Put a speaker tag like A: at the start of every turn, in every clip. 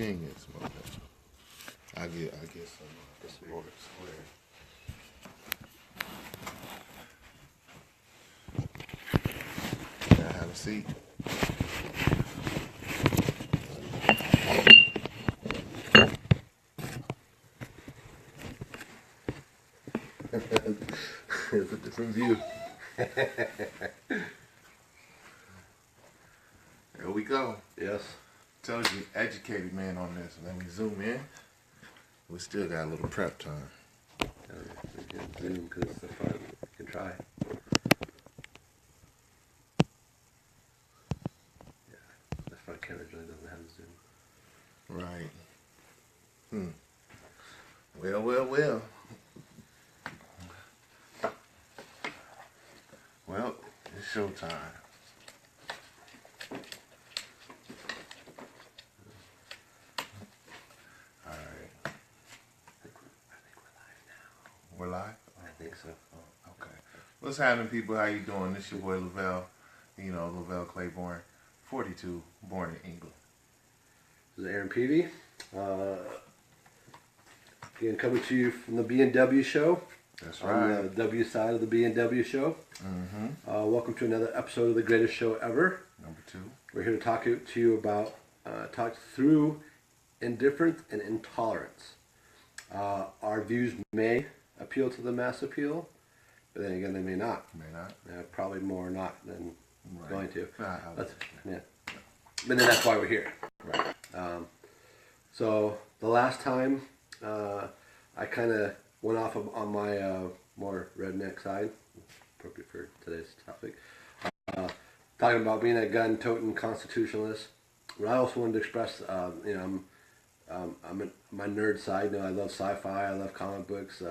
A: Dang it, smoker. I get some more square. Can I have a seat? It's a different view. There we go.
B: Yes.
A: Told you, educated man on this. Let me zoom in. We still got a little prep time.
B: We can zoom because it's the front. We can try. Yeah, the front camera really doesn't have zoom.
A: Right. Well. Well, it's showtime. All right.
B: I think we're live now.
A: We're live?
B: I think so.
A: Oh, okay. What's happening, people? How you doing? This your boy Lavelle. You know, Lavelle Claiborne, 42, born in England.
B: This is Aaron Peve. Again, coming to you from the B&W show.
A: That's right.
B: On the W side of the B&W show. Welcome to another episode of the greatest show ever.
A: Number 2.
B: We're here to talk to you about, talk through indifference and intolerance. Our views may appeal to the mass appeal, but then again, they may not.
A: May not.
B: Probably more not than going to.
A: Yeah.
B: But then that's why we're here.
A: Right.
B: So the last time, I kind of went off on my more redneck side, appropriate for today's topic, talking about being a gun-toting constitutionalist. But I also wanted to express, I'm my nerd side. You know, I love sci-fi. I love comic books.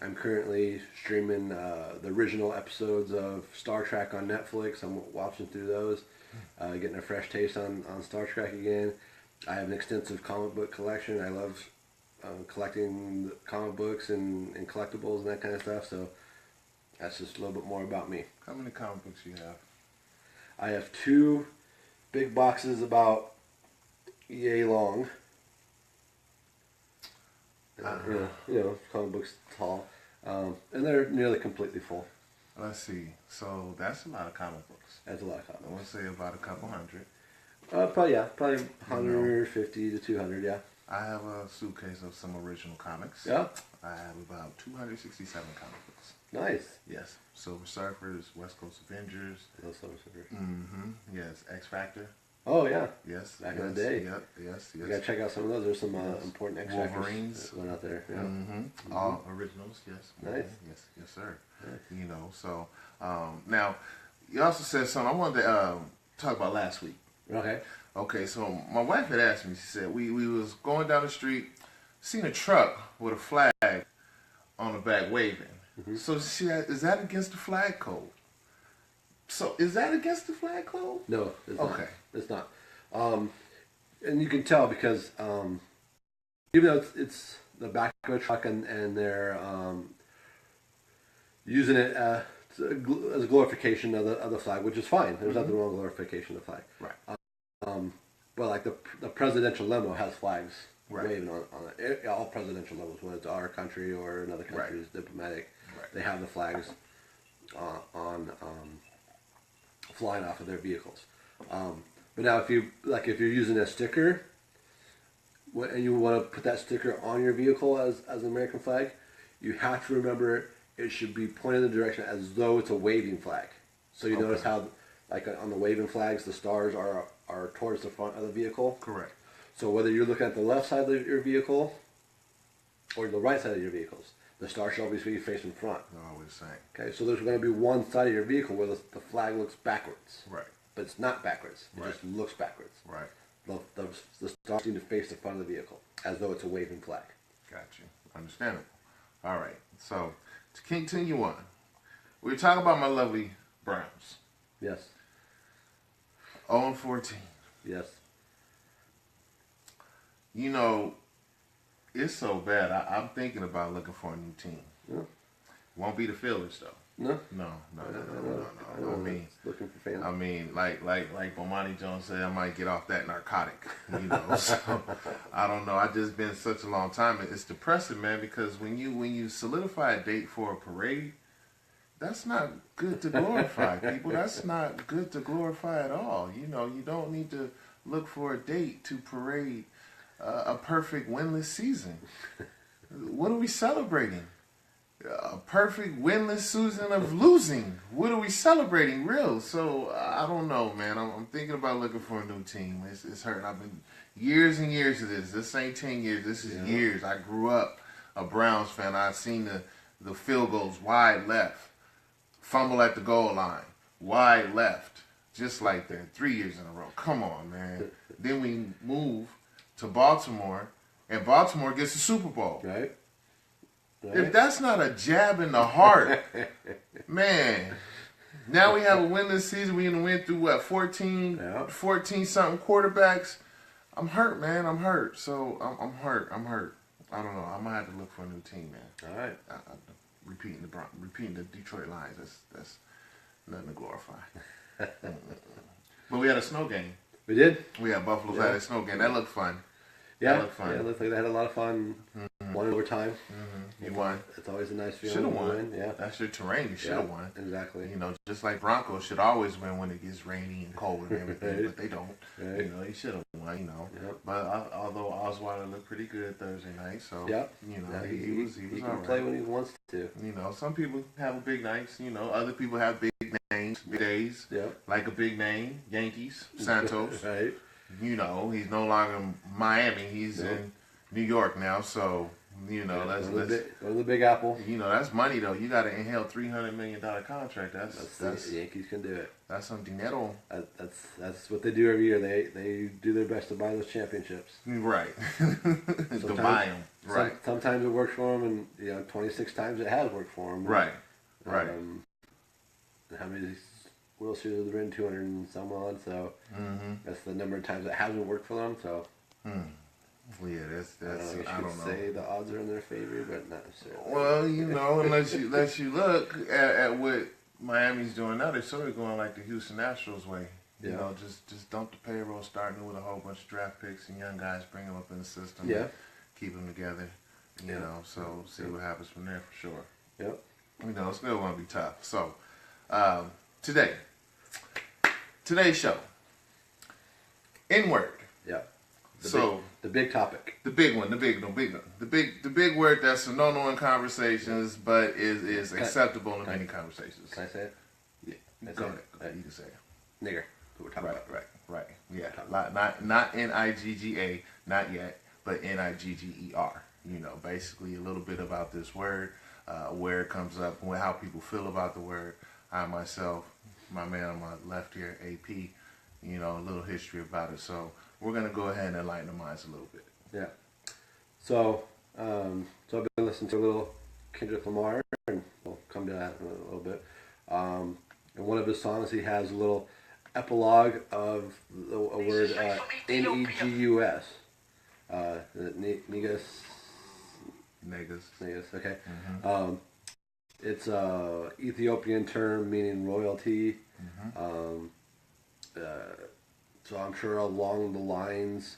B: I'm currently streaming the original episodes of Star Trek on Netflix. I'm watching through those, getting a fresh taste on Star Trek again. I have an extensive comic book collection. I love collecting comic books and collectibles and that kind of stuff. So that's just a little bit more about me.
A: How many comic books you have?
B: I have 2 big boxes about yay long. Comic books tall, and they're nearly completely full.
A: Let's see. So that's a lot of comic books.
B: That's a lot of comic
A: I
B: books.
A: would say about a couple hundred.
B: Probably 150 to 200. Yeah.
A: I have a suitcase of some original comics.
B: Yeah.
A: I have about 267 comic books.
B: Nice.
A: Yes. Silver Surfers, West Coast Avengers.
B: Those Silver Surfers.
A: Yes. X Factor.
B: Oh yeah.
A: Yes.
B: Back in the day.
A: Yep. Yes.
B: You gotta check out some of those. There's some important X Factors
A: Wolverines
B: that went out there. Yeah.
A: All originals. Yes.
B: Nice.
A: Yes, sir.
B: Nice.
A: You know. So now, you also said something I wanted to talk about last week.
B: Okay.
A: Okay, so my wife had asked me, she said, we was going down the street, seen a truck with a flag on the back waving. So she had, is that against the flag code? So is that against the flag code?
B: No, it's not.
A: Okay.
B: It's not. And you can tell because even though it's the back of a truck and they're using it as a glorification of the flag, which is fine. There's nothing wrong with glorification of the flag.
A: Right.
B: But like the presidential limo has flags
A: Right.
B: waving on it. All presidential limos, whether it's our country or another country's diplomatic, they have the flags on flying off of their vehicles. But now if you're using a sticker and you want to put that sticker on your vehicle as an American flag, you have to remember it should be pointed in the direction as though it's a waving flag. So you notice how, like on the waving flags, the stars are towards the front of the vehicle.
A: Correct.
B: So whether you're looking at the left side of your vehicle or the right side of your vehicles, the star should always be facing front.
A: Always the same.
B: Okay, so there's going to be one side of your vehicle where the flag looks backwards.
A: Right.
B: But it's not backwards. It
A: Right.
B: just looks backwards.
A: Right.
B: The stars need to face the front of the vehicle as though it's a waving flag.
A: Got you. Understandable. All right. So to continue on, we were talking about my lovely Browns.
B: Yes.
A: 0-14.
B: Yes.
A: You know, it's so bad. I'm thinking about looking for a new team.
B: Yeah.
A: Won't be the Phillies though.
B: No.
A: No. I mean,
B: looking for fans.
A: I mean, like Bomani Jones said, I might get off that narcotic, you know. So I don't know. I just been such a long time. It's depressing, man, because when you solidify a date for a parade, that's not good to glorify, people. That's not good to glorify at all. You know, you don't need to look for a date to parade a perfect winless season. What are we celebrating? A perfect winless season of losing. What are we celebrating, real? So I don't know, man. I'm thinking about looking for a new team. It's hurting. I've been years and years of this. This ain't 10 years. This is years. I grew up a Browns fan. I've seen the field goals wide left, fumble at the goal line, wide left, just like that. 3 years in a row. Come on, man. Then we move to Baltimore, and Baltimore gets the Super Bowl.
B: Right.
A: If that's not a jab in the heart, man. Now we have a winless season. We went through, what, 14 something quarterbacks. I'm hurt, man. I'm hurt. So I'm hurt. I don't know. I'm going to have to look for a new team, man.
B: All right.
A: Repeating the Detroit Lions. That's nothing to glorify. But we had a snow game.
B: We did?
A: We had Buffalo's had a snow game. That looked fun.
B: Yeah.
A: That looked fun.
B: Yeah, it looked like they had a lot of fun. Won overtime.
A: You won.
B: It's always a nice feeling.
A: Should have
B: to
A: won.
B: win. Yeah.
A: That's your terrain. You should have won.
B: Exactly.
A: You know, just like Broncos should always win when it gets rainy and cold and everything, but they don't.
B: Right.
A: You know, he should have won. You know,
B: Yep.
A: but although Osweiler looked pretty good Thursday night, so you know he was
B: he
A: all
B: can
A: right.
B: play when he wants to.
A: You know, some people have big nights. You know, other people have big names, big days.
B: Yep.
A: Like a big name, Yankees, Santos.
B: Right.
A: You know, he's no longer in Miami. He's in New York now, so you know, let's
B: go to the Big Apple.
A: you know, that's money though. You got to inhale $300 million contract. That's
B: the Yankees can do it.
A: That's some dinero.
B: That's what they do every year. They do their best to buy those championships.
A: Right. To buy them. Right.
B: Sometimes it works for them, and 26 times it has worked for them.
A: Right. Right.
B: How many World Series have they been? 200 and some odd. So that's the number of times it hasn't worked for them. So.
A: Well, yeah, that's
B: I don't know. Say the odds are in their favor, but not necessarily.
A: Well, you know, unless you look at what Miami's doing now, they're sort of going like the Houston Astros way. You know, just dump the payroll, start new with a whole bunch of draft picks and young guys, bring them up in the system, keep them together. You know, so see what happens from there for sure.
B: Yep.
A: You know, it's still going to be tough. So today's show, N-word.
B: Yeah. The big topic.
A: The big one. The big word that's a no-no in conversations, but is acceptable in many conversations.
B: Can I say it?
A: Yeah. Go ahead. You can say it.
B: Nigger. What we're talking about.
A: Right. Yeah. Not N-I-G-G-A, not yet, but N-I-G-G-E-R. You know, basically a little bit about this word, where it comes up, how people feel about the word. I myself, my man on my left here, AP, you know, a little history about it. So we're going to go ahead and enlighten the minds a little bit.
B: Yeah. So I've been listening to a little Kendrick Lamar, and we'll come to that in a little bit. In one of his songs, he has a little epilogue of a word, N-E-G-U-S. Negus, okay. It's a Ethiopian term meaning royalty. So I'm sure along the lines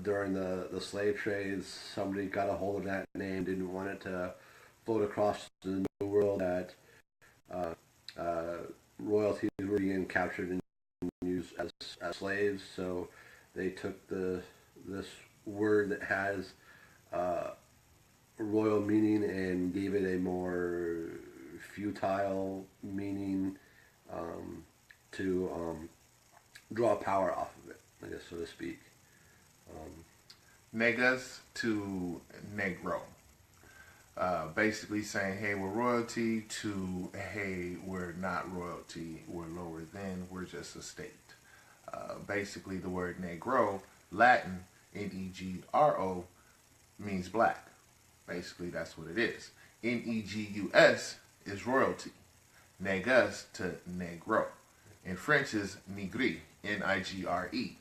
B: during the slave trades, somebody got a hold of that name, didn't want it to float across the new world that royalties were being captured and used as slaves. So they took this word that has royal meaning and gave it a more futile meaning to draw power off of it, I guess, so to speak.
A: Negus to Negro. Basically saying, hey, we're royalty, to, hey, we're not royalty, we're lower than, we're just a state. Basically, the word Negro, Latin, N-E-G-R-O, means black. Basically, that's what it is. N-E-G-U-S is royalty. Negus to Negro. In French is Nigri, N-I-G-R-E.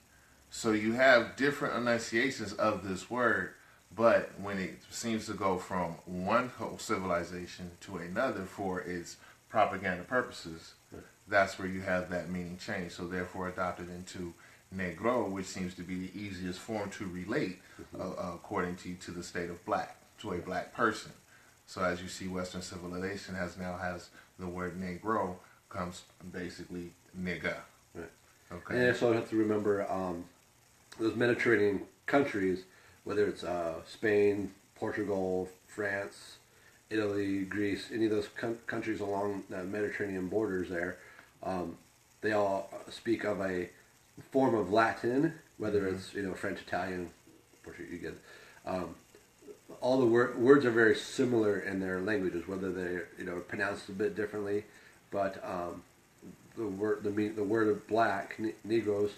A: So you have different enunciations of this word, But when it seems to go from one whole civilization to another for its propaganda purposes, that's where you have that meaning change. So therefore adopted into Negro, which seems to be the easiest form to relate, according to the state of black, to a black person. So as you see, Western civilization has the word Negro comes basically nigga.
B: Right.
A: Okay.
B: And also have to remember those Mediterranean countries, whether it's Spain, Portugal, France, Italy, Greece, any of those countries along the Mediterranean borders there, they all speak of a form of Latin, whether it's French, Italian, Portuguese. You get all the words are very similar in their languages, whether they're pronounced a bit differently, but the word of black, Negroes,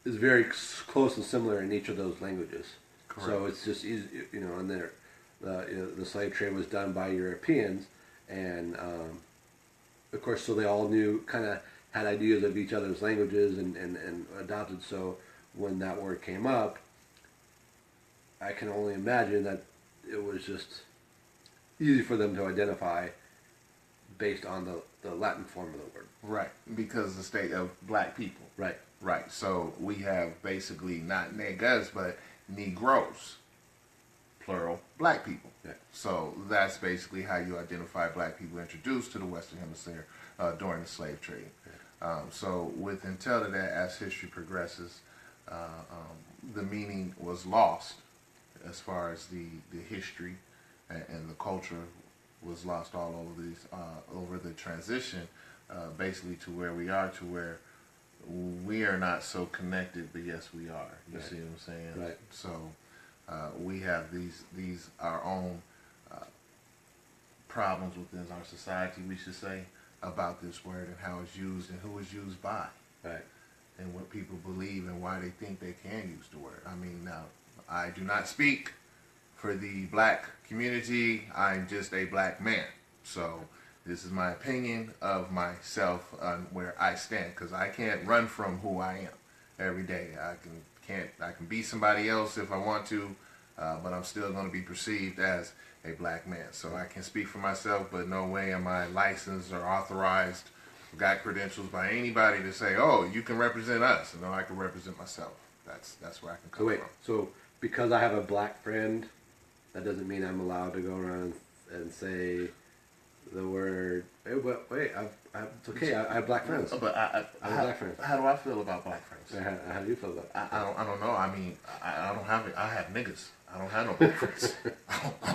B: is very close and similar in each of those languages. Correct. So it's just easy, and there, the slave trade was done by Europeans, and of course, so they all had ideas of each other's languages and adopted. So when that word came up, I can only imagine that it was just easy for them to identify based on the Latin form of the word.
A: Right, because the state of black people.
B: Right.
A: Right, so we have basically not niggas, but Negroes, plural, black people.
B: Yeah.
A: So that's basically how you identify black people introduced to the Western Hemisphere during the slave trade. Yeah. So with until that, as history progresses, the meaning was lost as far as the history and the culture was lost all over these over the transition, basically to where we are, to where we are not so connected, but yes, we are. You see what I'm saying?
B: Right.
A: So we have these our own problems within our society, we should say, about this word and how it's used and who it's used by.
B: Right.
A: And what people believe and why they think they can use the word. I mean, now, I do not speak for the black community. I'm just a black man. So this is my opinion of myself on where I stand, because I can't run from who I am every day. I can be somebody else if I want to, but I'm still going to be perceived as a black man. So I can speak for myself, but no way am I licensed or authorized, got credentials by anybody to say, oh, you can represent us. No, I can represent myself. That's where I can come from.
B: So because I have a black friend, that doesn't mean I'm allowed to go around and say the word. Hey, but wait, it's okay. I have black friends.
A: But I have black friends. How do I feel about black friends?
B: How do you feel about it?
A: I don't know. I mean, I don't have it. I have niggas. I don't have no black friends. I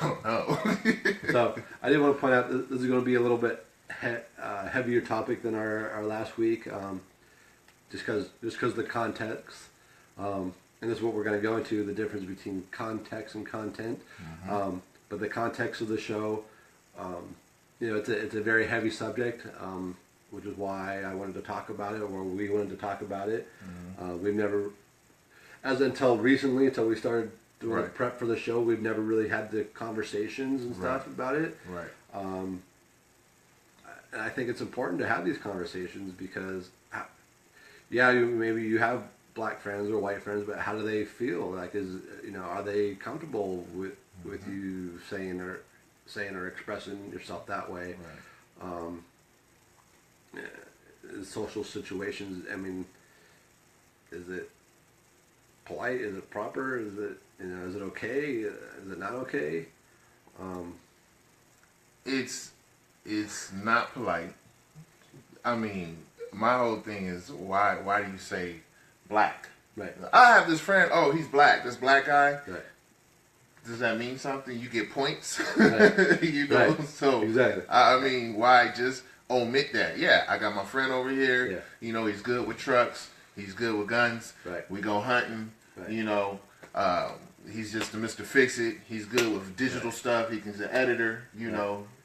A: don't know.
B: So I did want to point out that this is going to be a little bit heavier topic than our last week, just because the context. And this is what we're going to go into, the difference between context and content. Mm-hmm. But the context of the show, it's a very heavy subject, which is why I wanted to talk about it, or we wanted to talk about it. Mm-hmm. We've never, until recently, until we started doing the prep for the show, we've never really had the conversations and stuff about it.
A: Right.
B: And I think it's important to have these conversations because, maybe you have black friends or white friends, but how do they feel? Like, are they comfortable with you saying or expressing yourself that way? Right. Social situations. I mean, is it polite? Is it proper? Is it is it okay? Is it not okay?
A: It's not polite. I mean, my whole thing is why do you say black?
B: Right.
A: I have this friend. Oh, he's black. This black guy.
B: Right.
A: Does that mean something? You get points.
B: Right.
A: Right. So
B: exactly.
A: I mean, why just omit that? Yeah, I got my friend over here.
B: Yeah.
A: He's good with trucks. He's good with guns.
B: Right.
A: We go hunting. Right. He's just a Mr. Fix It. He's good with digital stuff. He's an editor.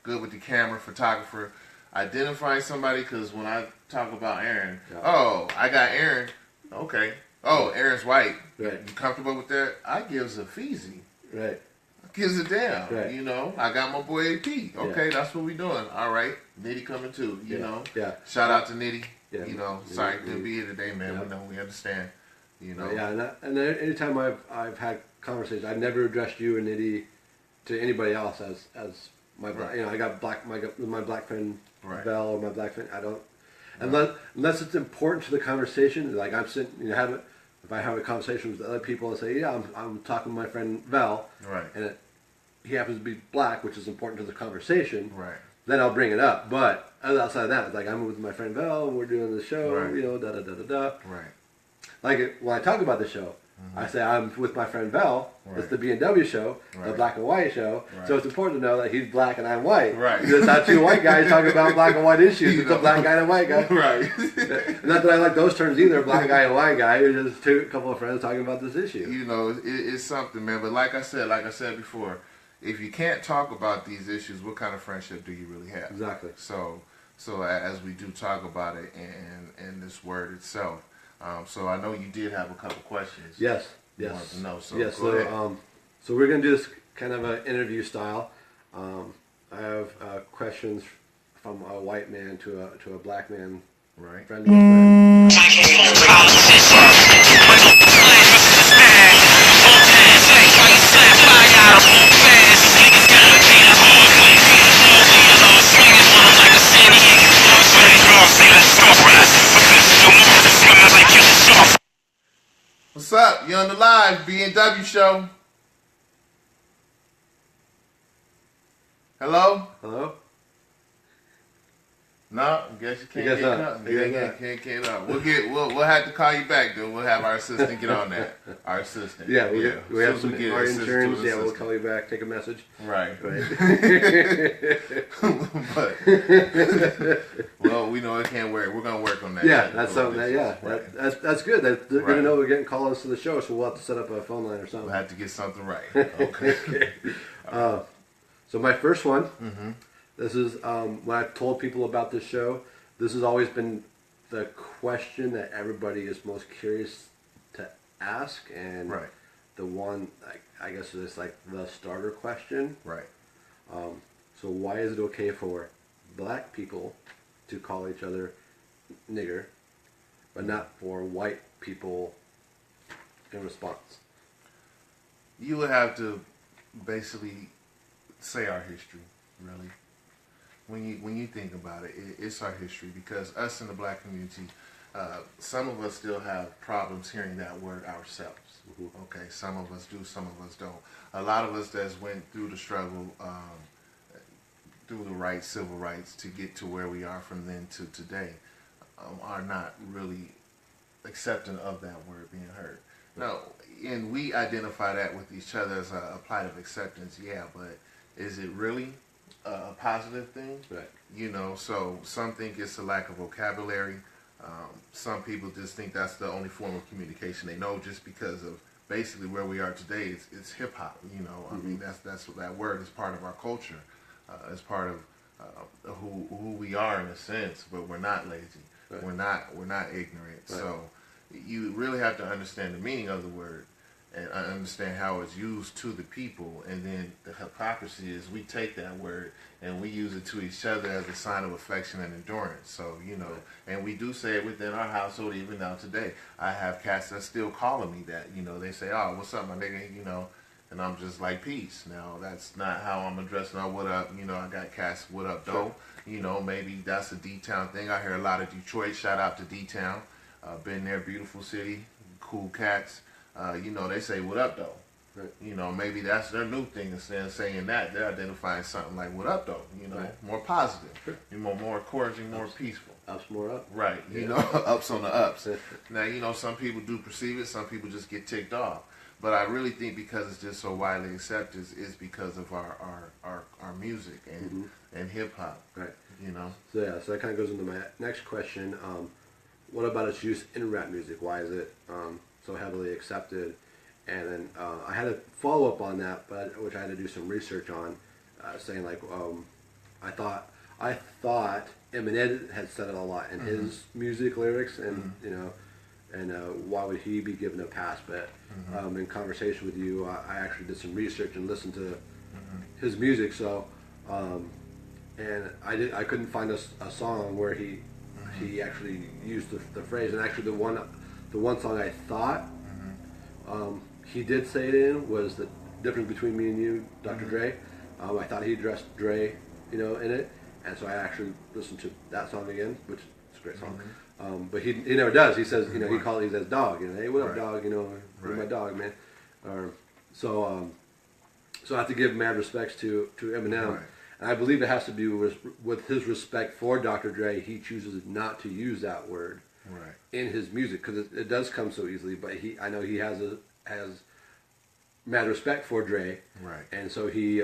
A: Good with the camera, photographer. Identifying somebody, because when I talk about Aaron, I got Aaron. Okay. Oh, Aaron's white.
B: Right.
A: You comfortable with that? I gives a feezy.
B: Right.
A: Gives a damn.
B: Right.
A: I got my boy AP. Okay, that's what we doing. All right. Nitty coming too,
B: Yeah.
A: Shout out to Nitty.
B: Yeah.
A: Sorry couldn't be here today, man. We know, we understand. You know.
B: Yeah, and anytime I've had conversations, I've never addressed you and Nitty to anybody else as my
A: Right.
B: I got my black friend
A: Right.
B: Lavelle or my black friend. I don't unless it's important to the conversation. Like I'm sitting, if I have a conversation with other people and say, yeah, I'm talking to my friend Val,
A: Right.
B: and he happens to be black, which is important to the conversation.
A: Right.
B: Then I'll bring it up. But outside of that, it's like I'm with my friend Val and we're doing the show.
A: Right.
B: Da da da da da.
A: Right.
B: Like when I talk about the show, I say I'm with my friend Val.
A: Right.
B: It's the B&W show, the
A: Right.
B: black and white show.
A: Right.
B: So it's important to know that he's black and I'm white.
A: Right.
B: It's not two white guys talking about black and white issues. It's a black guy and a white guy.
A: Right.
B: Not that I like those terms either, black guy and white guy. It's just a couple of friends talking about this issue.
A: You know, it's something, man. But like I said before, if you can't talk about these issues, what kind of friendship do you really have?
B: Exactly.
A: So as we do talk about it and this word itself, so I know you did have a couple questions.
B: Yes.
A: You
B: Yes.
A: wanted to know, so
B: yes.
A: go ahead.
B: So we're going to do this kind of an interview style. I have questions from a white man to a black man.
A: Right.
B: Friend of a friend.
A: What's up? You on the live B&W show? Hello?
B: Hello?
A: No, I guess you can't
B: You guess
A: get
B: not.
A: up.
B: You guess
A: Yeah,
B: not.
A: can't get up. We'll have to call you back, dude. We'll have our assistant get on that. Our assistant.
B: Yeah, we have
A: Soon as
B: some
A: we get
B: our
A: assistant to
B: insurance.
A: an
B: Yeah, we'll
A: assistant.
B: call you back. Take a message.
A: Right.
B: Right.
A: But well, we know it can't work. We're gonna work on that.
B: Yeah, that's something. Right.
A: Right.
B: That's good. They're
A: Right.
B: gonna know we're getting call-ins to the show, so we'll have to set up a phone line or something.
A: We'll have to get something right. Okay.
B: So my first one.
A: Mm-hmm.
B: This is when I've told people about this show. This has always been the question that everybody is most curious to ask, and
A: Right.
B: the one I guess is like the starter question.
A: Right.
B: So why is it okay for black people to call each other nigger, but not for white people in response?
A: You would have to basically say our history, really. When you think about it, it's our history, because us in the black community, some of us still have problems hearing that word ourselves.
B: Mm-hmm.
A: Okay, some of us do, some of us don't. A lot of us that's went through the struggle, through the rights, civil rights, to get to where we are from then to today, are not really accepting of that word being heard. No, and we identify that with each other as a plight of acceptance, yeah, but is it really a positive thing?
B: Right.
A: You know, so some think it's a lack of vocabulary. Some people just think that's the only form of communication they know, just because of basically where we are today. It's hip hop. You know, I mean that's what that word is part of our culture. It's part of who we are in a sense. But we're not lazy.
B: Right.
A: We're not ignorant.
B: Right.
A: So you really have to understand the meaning of the word and understand how it's used to the people. And then the hypocrisy is we take that word and we use it to each other as a sign of affection and endurance. So, you know, and we do say it within our household even now today. I have cats that still calling me that. You know, they say, oh, what's up, my nigga? You know, and I'm just like, peace. Now, that's not how I'm addressing her. What up? You know, I got cats, what up, though? You know, maybe that's a D-Town thing. I hear a lot of Detroit. Shout out to D-Town. Been there, beautiful city, cool cats. You know, they say, what up, though?
B: Right.
A: You know, maybe that's their new thing. Instead of saying that, they're identifying something like, what up, though? You know,
B: Right.
A: more positive,
B: Sure.
A: you know, more encouraging, more peaceful.
B: Ups more up.
A: Right. You know, ups on the ups. Now, you know, some people do perceive it. Some people just get ticked off. But I really think because it's just so widely accepted is because of our music and hip hop.
B: Right.
A: You know.
B: So yeah, so that kind of goes into my next question. What about its use in rap music? Why is it so heavily accepted? And then I had a follow up on that, which I had to do some research on, saying like I thought Eminem had said it a lot in his music lyrics, and you know, and why would he be given a pass? But in conversation with you, I actually did some research and listened to his music. So, and I couldn't find a song where he actually used the phrase. And actually, the one the one song I thought he did say it in was the difference between me and you, Dr. Dre. I thought he addressed Dre, in it, and so I actually listened to that song again, which is a great song. But he never does. He says, he says dog, hey, what up, dog? You're my dog, man. So I have to give mad respects to Eminem.
A: Right.
B: And I believe it has to be with his respect for Dr. Dre. He chooses not to use that word in his music because it does come so easily. But I know he has mad respect for Dre, and so he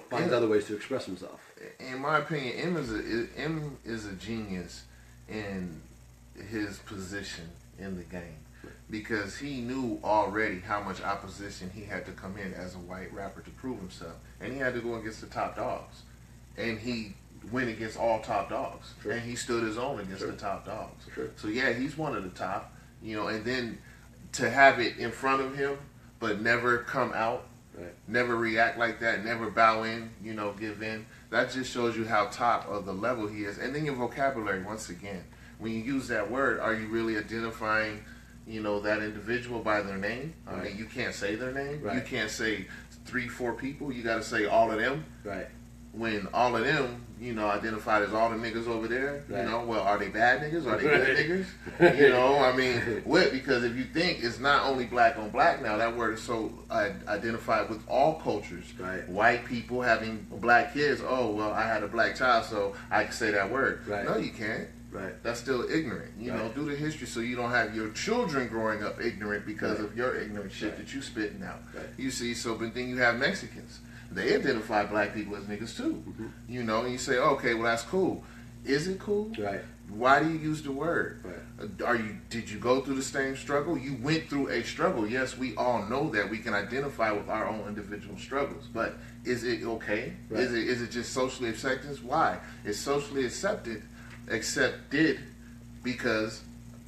B: finds other ways to express himself.
A: In my opinion, M is a genius in his position in the game. Because he knew already how much opposition he had to come in as a white rapper to prove himself. And he had to go against the top dogs. And he went against all top dogs. Sure. And he stood his own against the top dogs. Sure. So yeah, he's one of the top. And then to have it in front of him, but never come out, never react like that, never bow in, give in, that just shows you how top of the level he is. And then your vocabulary, once again. When you use that word, are you really identifying that individual by their name? I mean, you can't say their name. You can't say 3-4 people. You got to say all of them. Right. When all of them, identified as all the niggas over there, well, are they bad niggas? Are they good niggas? Because if you think it's not only black on black now, that word is so identified with all cultures. Right. White people having black kids, oh, well, I had a black child, so I can say that word. Right. No, you can't. Right. That's still ignorant. Do the history so you don't have your children growing up ignorant because of your ignorant shit that you spitting out. Right. You see, but then you have Mexicans. They identify black people as niggas too. Mm-hmm. And you say, okay, well that's cool. Is it cool? Right. Why do you use the word? Right. Did you go through the same struggle? You went through a struggle. Yes, we all know that. We can identify with our own individual struggles. But is it okay? Right. Is it just socially accepted? Why? It's socially accepted because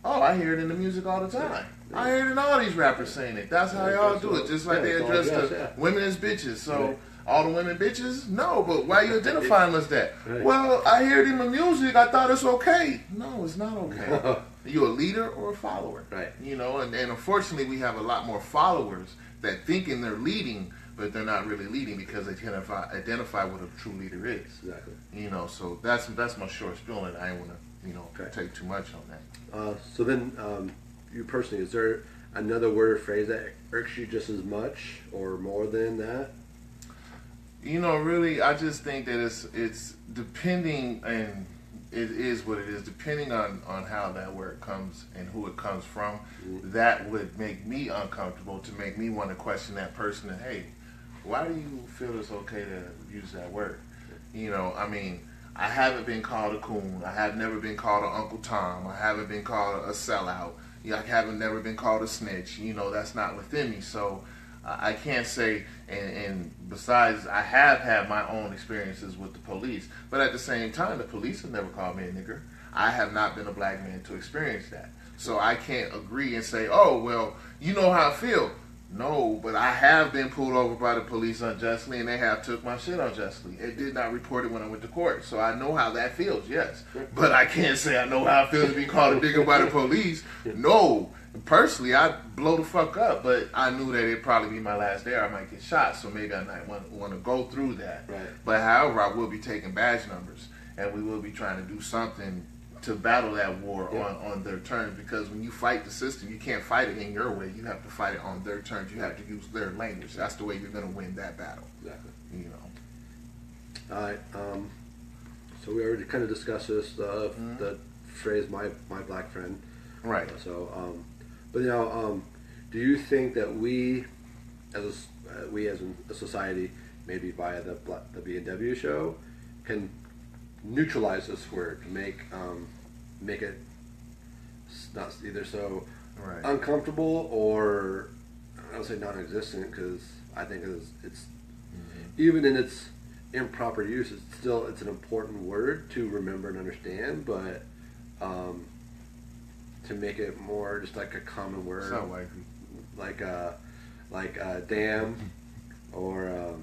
A: I hear it in the music all the time. Yeah. I hear it in all these rappers saying it. That's how y'all do it. Just like they address the women as bitches. So all the women bitches? No, but why you identifying as that? Right. Well, I hear it in the music. I thought it's okay. No, it's not okay. You a leader or a follower? Right. And unfortunately we have a lot more followers that thinking they're leading, but they're not really leading because they can identify what a true leader is. Exactly. So that's my short spiel, and I don't want to take too much on that.
B: So then, you personally, is there another word or phrase that irks you just as much or more than that?
A: Really, I just think that it's depending, and it is what it is, depending on how that word comes and who it comes from. Mm-hmm. That would make me uncomfortable, to make me want to question that person. And hey, why do you feel it's okay to use that word? I haven't been called a coon. I have never been called an Uncle Tom. I haven't been called a sellout. I haven't never been called a snitch. That's not within me. So I can't say, and besides, I have had my own experiences with the police. But at the same time, the police have never called me a nigger. I have not been a black man to experience that. So I can't agree and say, oh, well, you know how I feel. No, but I have been pulled over by the police unjustly, and they have took my shit unjustly. It did not report it when I went to court, so I know how that feels, yes. But I can't say I know how it feels to be called a nigga by the police. No. Personally, I'd blow the fuck up, but I knew that it'd probably be my last day or I might get shot, so maybe I might want to go through that. Right. But however, I will be taking badge numbers, and we will be trying to do something to battle that war on their terms, because when you fight the system, you can't fight it in your way. You have to fight it on their terms. You have to use their language. That's the way you're going to win that battle. Exactly.
B: All right. So we already kind of discussed this, the phrase "my black friend." Right. But do you think that we as a society, maybe via the B&W show, can neutralize this word to make it not either so uncomfortable or, I don't say non-existent, because I think it's even in its improper use, it's an important word to remember and understand, but to make it more just like a common word,
A: it's not likely.
B: like damn or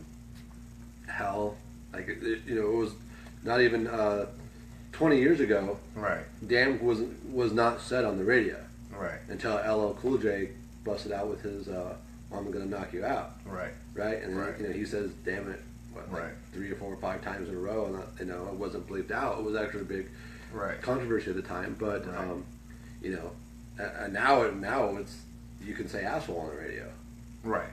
B: hell, it was not even 20 years ago,
A: Right.
B: damn was not said on the radio
A: Right.
B: until LL Cool J busted out with his "I'm gonna knock you out,"
A: Right.
B: right? And then,
A: Right.
B: he says "damn it" like
A: Right.
B: 3 or 4 or 5 times in a row, and it wasn't bleeped out. It was actually a big
A: Right.
B: controversy at the time, but
A: Right.
B: and now it's you can say asshole on the radio,
A: Right.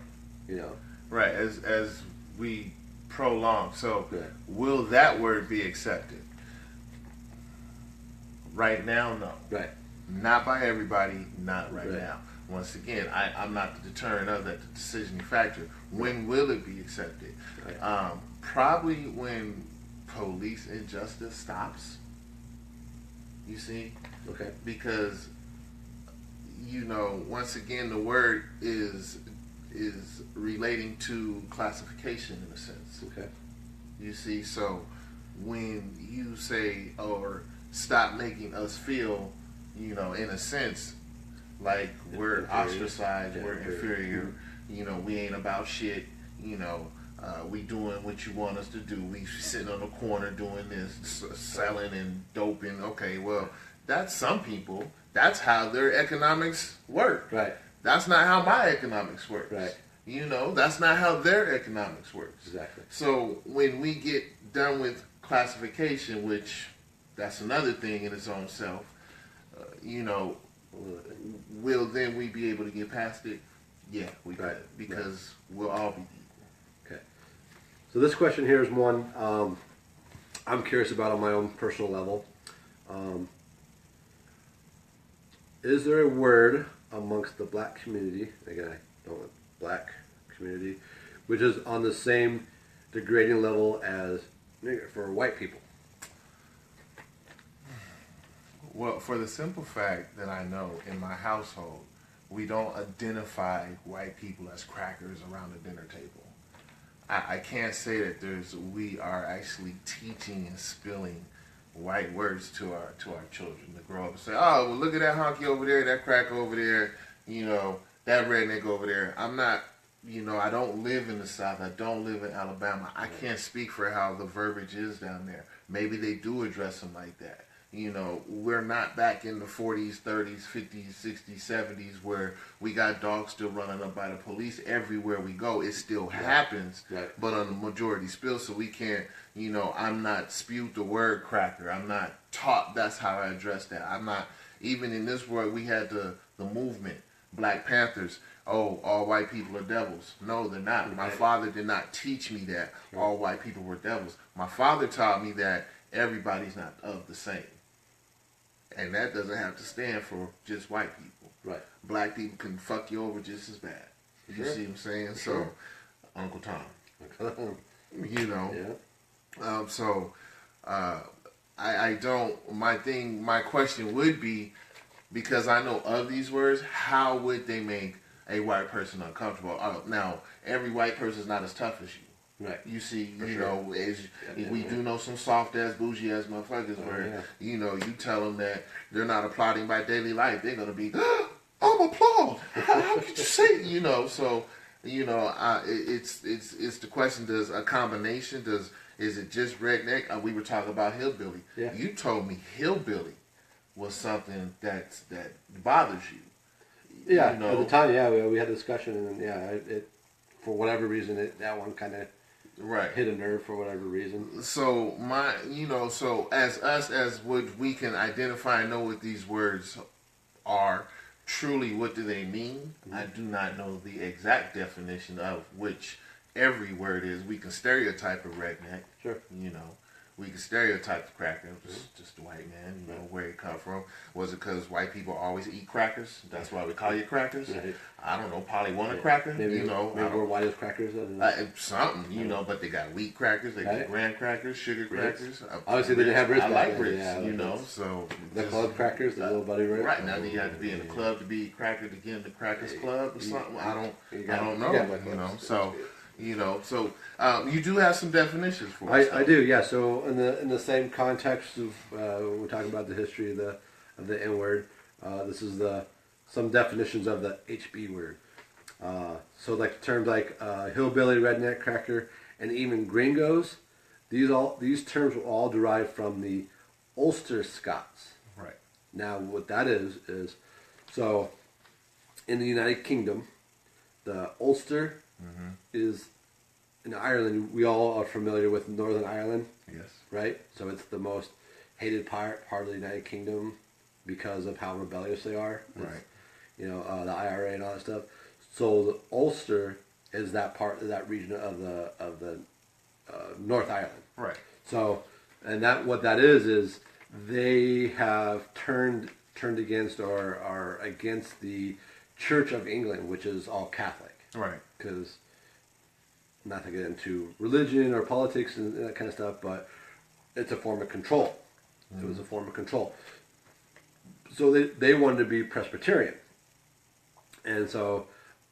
B: you know.
A: Right. As we prolong, so
B: Yeah.
A: will that word be accepted? Right now, no.
B: Right.
A: Not by everybody, not right
B: Right.
A: now. Once again, I'm not the deterrent of that, the decision factor. When will it be accepted?
B: Right.
A: Probably when police injustice stops. You see?
B: Okay.
A: Because, once again, the word is relating to classification in a sense.
B: Okay.
A: You see, so when you say or stop making us feel, in a sense, like we're
B: Inferior.
A: ostracized,
B: Yeah,
A: we're
B: inferior.
A: inferior, we ain't about shit, we doing what you want us to do. We sitting on the corner doing this, selling and doping. Okay, well, that's some people. That's how their economics work.
B: Right.
A: That's not how my economics works.
B: Right.
A: That's not how their economics works.
B: Exactly.
A: So when we get done with classification, which that's another thing in its own self, will then we be able to get past it? Yeah, we could,
B: Right.
A: because we'll all be equal.
B: Okay. So this question here is one I'm curious about on my own personal level. Is there a word amongst the black community, again, I don't want black community, which is on the same degrading level as nigger for white people?
A: Well, for the simple fact that I know in my household, we don't identify white people as crackers around the dinner table. I can't say that we are actually teaching and spilling white words to our children to grow up and say, oh, well, look at that honky over there, that cracker over there, that redneck over there. I'm not, I don't live in the South. I don't live in Alabama. I can't speak for how the verbiage is down there. Maybe they do address them like that. We're not back in the 40s, 30s, 50s, 60s, 70s where we got dogs still running up by the police everywhere we go. It still happens,
B: Right.
A: but on the majority spill, so we can't, I'm not spewed the word cracker. I'm not taught that's how I address that. I'm not, even in this world, we had the movement, Black Panthers. Oh, all white people are devils. No, they're not. My father did not teach me that all white people were devils. My father taught me that everybody's not of the same. And that doesn't have to stand for just white people.
B: Right.
A: Black people can fuck you over just as bad. You
B: Sure.
A: see what I'm saying?
B: Sure.
A: So, Uncle Tom.
B: Yeah.
A: I don't, my question would be, because I know of these words, how would they make a white person uncomfortable? Now, every white person is not as tough as you.
B: Right.
A: You see,
B: For
A: you
B: sure.
A: know,
B: Yeah.
A: we do know some soft ass, bougie ass motherfuckers where, you tell them that they're not applauding by daily life. They're going to be, I'm applaud. How could you say, so, it's the question, does a combination, is it just redneck? We were talking about hillbilly.
B: Yeah.
A: You told me hillbilly was something that bothers you.
B: Yeah,
A: You know?
B: at the time, we had a discussion, and it for whatever reason, that one kind of
A: Right.
B: hit a nerve for whatever reason.
A: So so as us, as what we can identify and know what these words are, truly what do they mean?
B: Mm-hmm.
A: I do not know the exact definition of which every word is. We can stereotype a redneck.
B: Sure.
A: We can stereotype the cracker, just a white man, where he come from. Was it because white people always eat crackers? That's why we call you crackers?
B: Right.
A: I don't know, probably want a cracker,
B: Maybe we're white as crackers.
A: something, but they got wheat crackers, they got
B: Right.
A: graham crackers, sugar
B: Grits.
A: crackers.
B: Obviously, they didn't have grits
A: I
B: back
A: like
B: then,
A: grits, so.
B: The club crackers, the little buddy Rick.
A: Right, now you have to be in the club to be cracker to get in the crackers club or something. I don't know, so. You do have some definitions for us.
B: I do, yeah. So in the same context of we're talking about the history of the N word. This is some definitions of the HB word. So like terms like hillbilly, redneck, cracker, and even gringos. These terms were all derived from the Ulster Scots.
A: Right.
B: Now, what that is so in the United Kingdom, the Ulster is in Ireland. We all are familiar with Northern Ireland,
A: Yes.
B: right? So it's the most hated part of the United Kingdom because of how rebellious they are.
A: Right.
B: You know, the IRA and all that stuff. So the Ulster is that part of that region of the North Ireland.
A: Right.
B: So, and that what that is they have turned against or are against the Church of England, which is all Catholic.
A: Right.
B: Because, not to get into religion or politics and that kind of stuff, but it's a form of control. It was a form of control. So they wanted to be Presbyterian. And so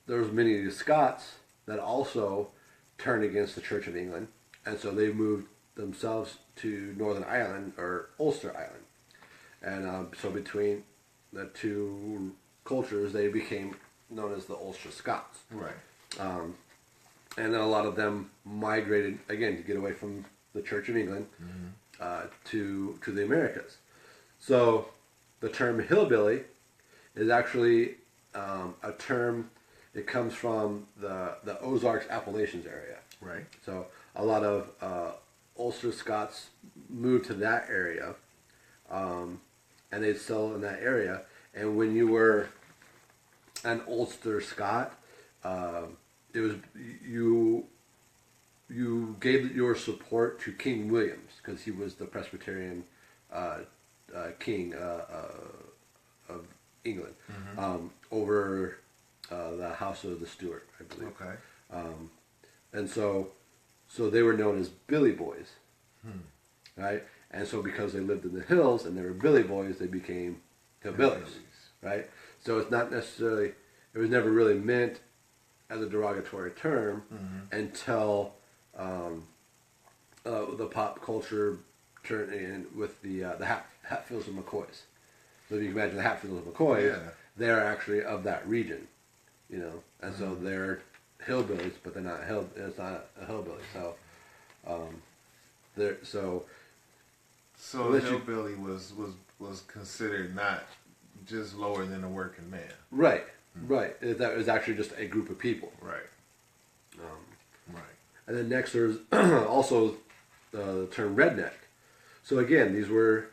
B: there was many of the Scots that also turned against the Church of England. And so they moved themselves to Northern Ireland, or Ulster Island. And so between the two cultures, they became known as the Ulster Scots.
A: Right.
B: And then a lot of them migrated, again, to get away from the Church of England to the Americas. So the term hillbilly is actually a term, it comes from the Ozarks Appalachians area.
A: Right.
B: So a lot of Ulster Scots moved to that area, and they'd settle in that area. And when you were an Ulster Scot, it was you gave your support to King Williams because he was the Presbyterian king of England over the House of the Stuart, I believe.
A: Okay.
B: And so they were known as Billy Boys, right? And so because they lived in the hills and they were Billy Boys, they became hillbillies, right? So it's not necessarily, it was never really meant as a derogatory term until the pop culture turned in with the Hatfields and McCoys. So if you can imagine the Hatfields and McCoys, they're actually of that region, you know, and so they're hillbillies, but they're not it's not a hillbilly. So,
A: So the hillbilly was considered not just lower than a working man.
B: Right. Right. That was actually just a group of people.
A: Right. Right.
B: And then next there's also the term redneck. So again, these were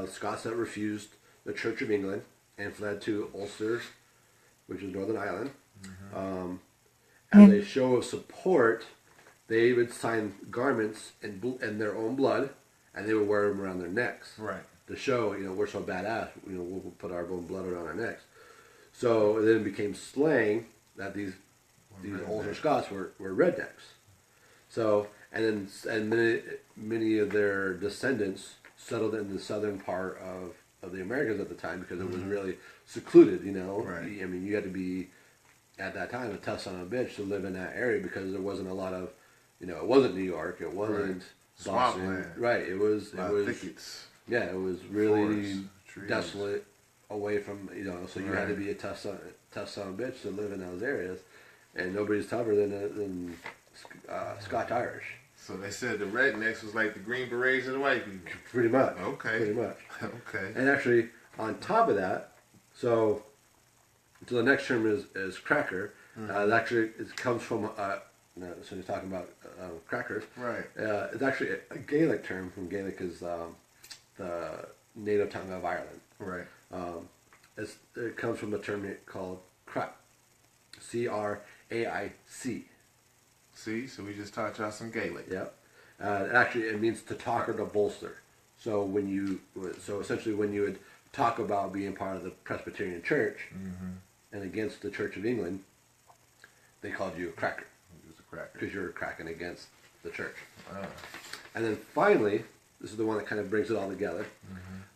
B: Scots that refused the Church of England and fled to Ulster, which is Northern Ireland. As a show of support, they would sign garments in their own blood, and they would wear them around their necks.
A: Right.
B: To show, you know, we're so badass, you know, we'll put our own blood around our necks. So it then became slang that these Ulster Scots were rednecks. So, and many of their descendants settled in the southern part of the Americas at the time because it was really secluded, you know.
A: Right.
B: I mean, you had to be, at that time, a tough son of a bitch to live in that area because there wasn't a lot of, you know, it wasn't New York, it wasn't Boston.
A: Swampland.
B: Right, it was
A: Thickets.
B: Yeah, it was really
A: Forests, trees.
B: desolate away from, you know, so you had to be a tough son of a bitch to live in those areas, and nobody's tougher than Scotch Irish.
A: So they said the rednecks was like the Green Berets of the white people.
B: Pretty much.
A: Okay.
B: Pretty much.
A: Okay.
B: And actually, on top of that, so the next term is cracker. Actually, it comes from, so you're talking about crackers.
A: Right.
B: It's actually a Gaelic term, from Gaelic is the native tongue of Ireland.
A: Right.
B: It comes from a term called craic, C-R-A-I-C.
A: See, so we just taught y'all some Gaelic.
B: Yep. Actually, it means to talk or to bolster. So essentially, when you would talk about being part of the Presbyterian Church and against the Church of England, they called you a cracker.
A: He was a cracker.
B: Because you're cracking against the church.
A: Ah.
B: And then finally, this is the one that kind of brings it all together,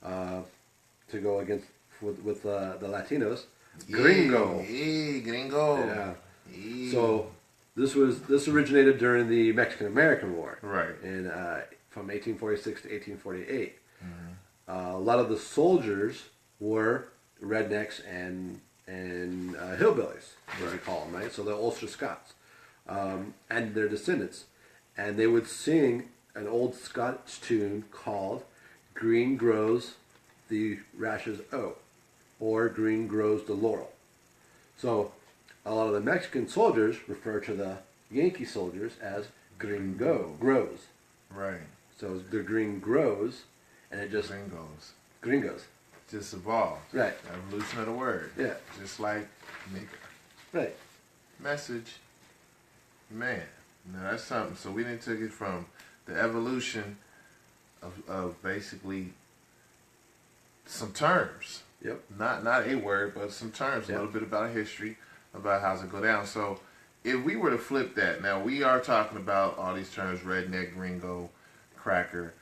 B: to go against with the Latinos, gringo.
A: Yeah, gringo.
B: Yeah.
A: Yeah.
B: So this originated during the Mexican-American War.
A: Right.
B: In from 1846 to 1848. A lot of the soldiers were rednecks and hillbillies, as we call them, right? So the Ulster Scots and their descendants, and they would sing an old Scotch tune called green grows the rashes O, or green grows the laurel. So a lot of the Mexican soldiers refer to the Yankee soldiers as grows.
A: Right.
B: So the green grows, and it just gringos.
A: Just evolved.
B: Right.
A: Evolution of the word.
B: Yeah.
A: Just like nigga.
B: Right.
A: Message. Man. Now that's something. So we didn't take it from the evolution of basically some terms.
B: Yep.
A: Not a word, but some terms.
B: Yep.
A: A little bit about history, about how's it go down. So if we were to flip that, now we are talking about all these terms: redneck, gringo, cracker.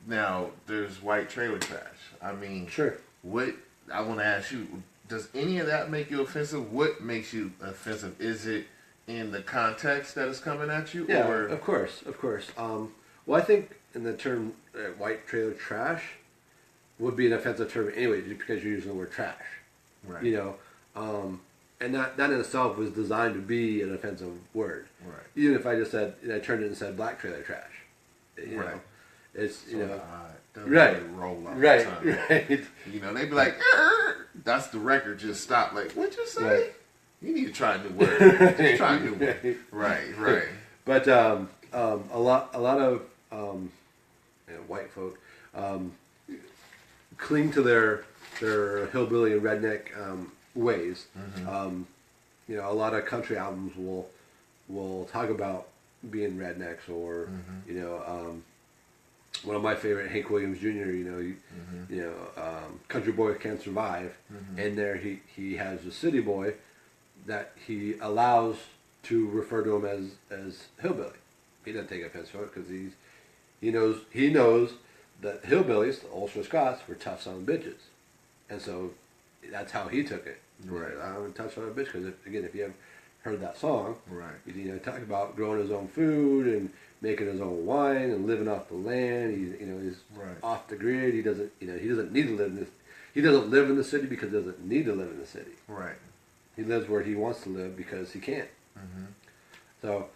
A: Now there's white trailer trash. I mean,
B: Sure.
A: what I want to ask you: does any of that make you offensive? What makes you offensive? Is it in the context that is coming at you?
B: Yeah,
A: or?
B: of course. Well, I think in the term white trailer trash would be an offensive term anyway, just because you're using the word trash.
A: Right.
B: You know, and that in itself was designed to be an offensive word.
A: Right.
B: Even if I just said, I turned it and said black trailer trash. You
A: Right.
B: know, it's, you know.
A: Doesn't
B: Right.
A: really roll off
B: Right.
A: the tongue.
B: Right.
A: You know, they be like, that's the record just stopped. Like, what you say?
B: Right.
A: You need to try a new word. Just try a new word. Right.
B: But a lot of white folk cling to their hillbilly and redneck ways.
A: Mm-hmm.
B: You know, a lot of country albums will talk about being rednecks, or
A: Mm-hmm.
B: you know, one of my favorite, Hank Williams Jr.
A: Mm-hmm.
B: Country Boy Can't Survive.
A: Mm-hmm.
B: And there he has a city boy that he allows to refer to him as hillbilly. He doesn't take offense to it because he knows that hillbillies, the Ulster Scots, were tough son of bitches, and so that's how he took it.
A: Right.
B: I'm a tough son of a bitch because if you haven't heard that song,
A: Right.
B: you know, talk about growing his own food and making his own wine and living off the land. He's
A: Right.
B: off the grid. He doesn't need to live in this. He doesn't live in the city because he doesn't need to live in the city.
A: Right.
B: He lives where he wants to live because he can.
A: Mm-hmm.
B: So,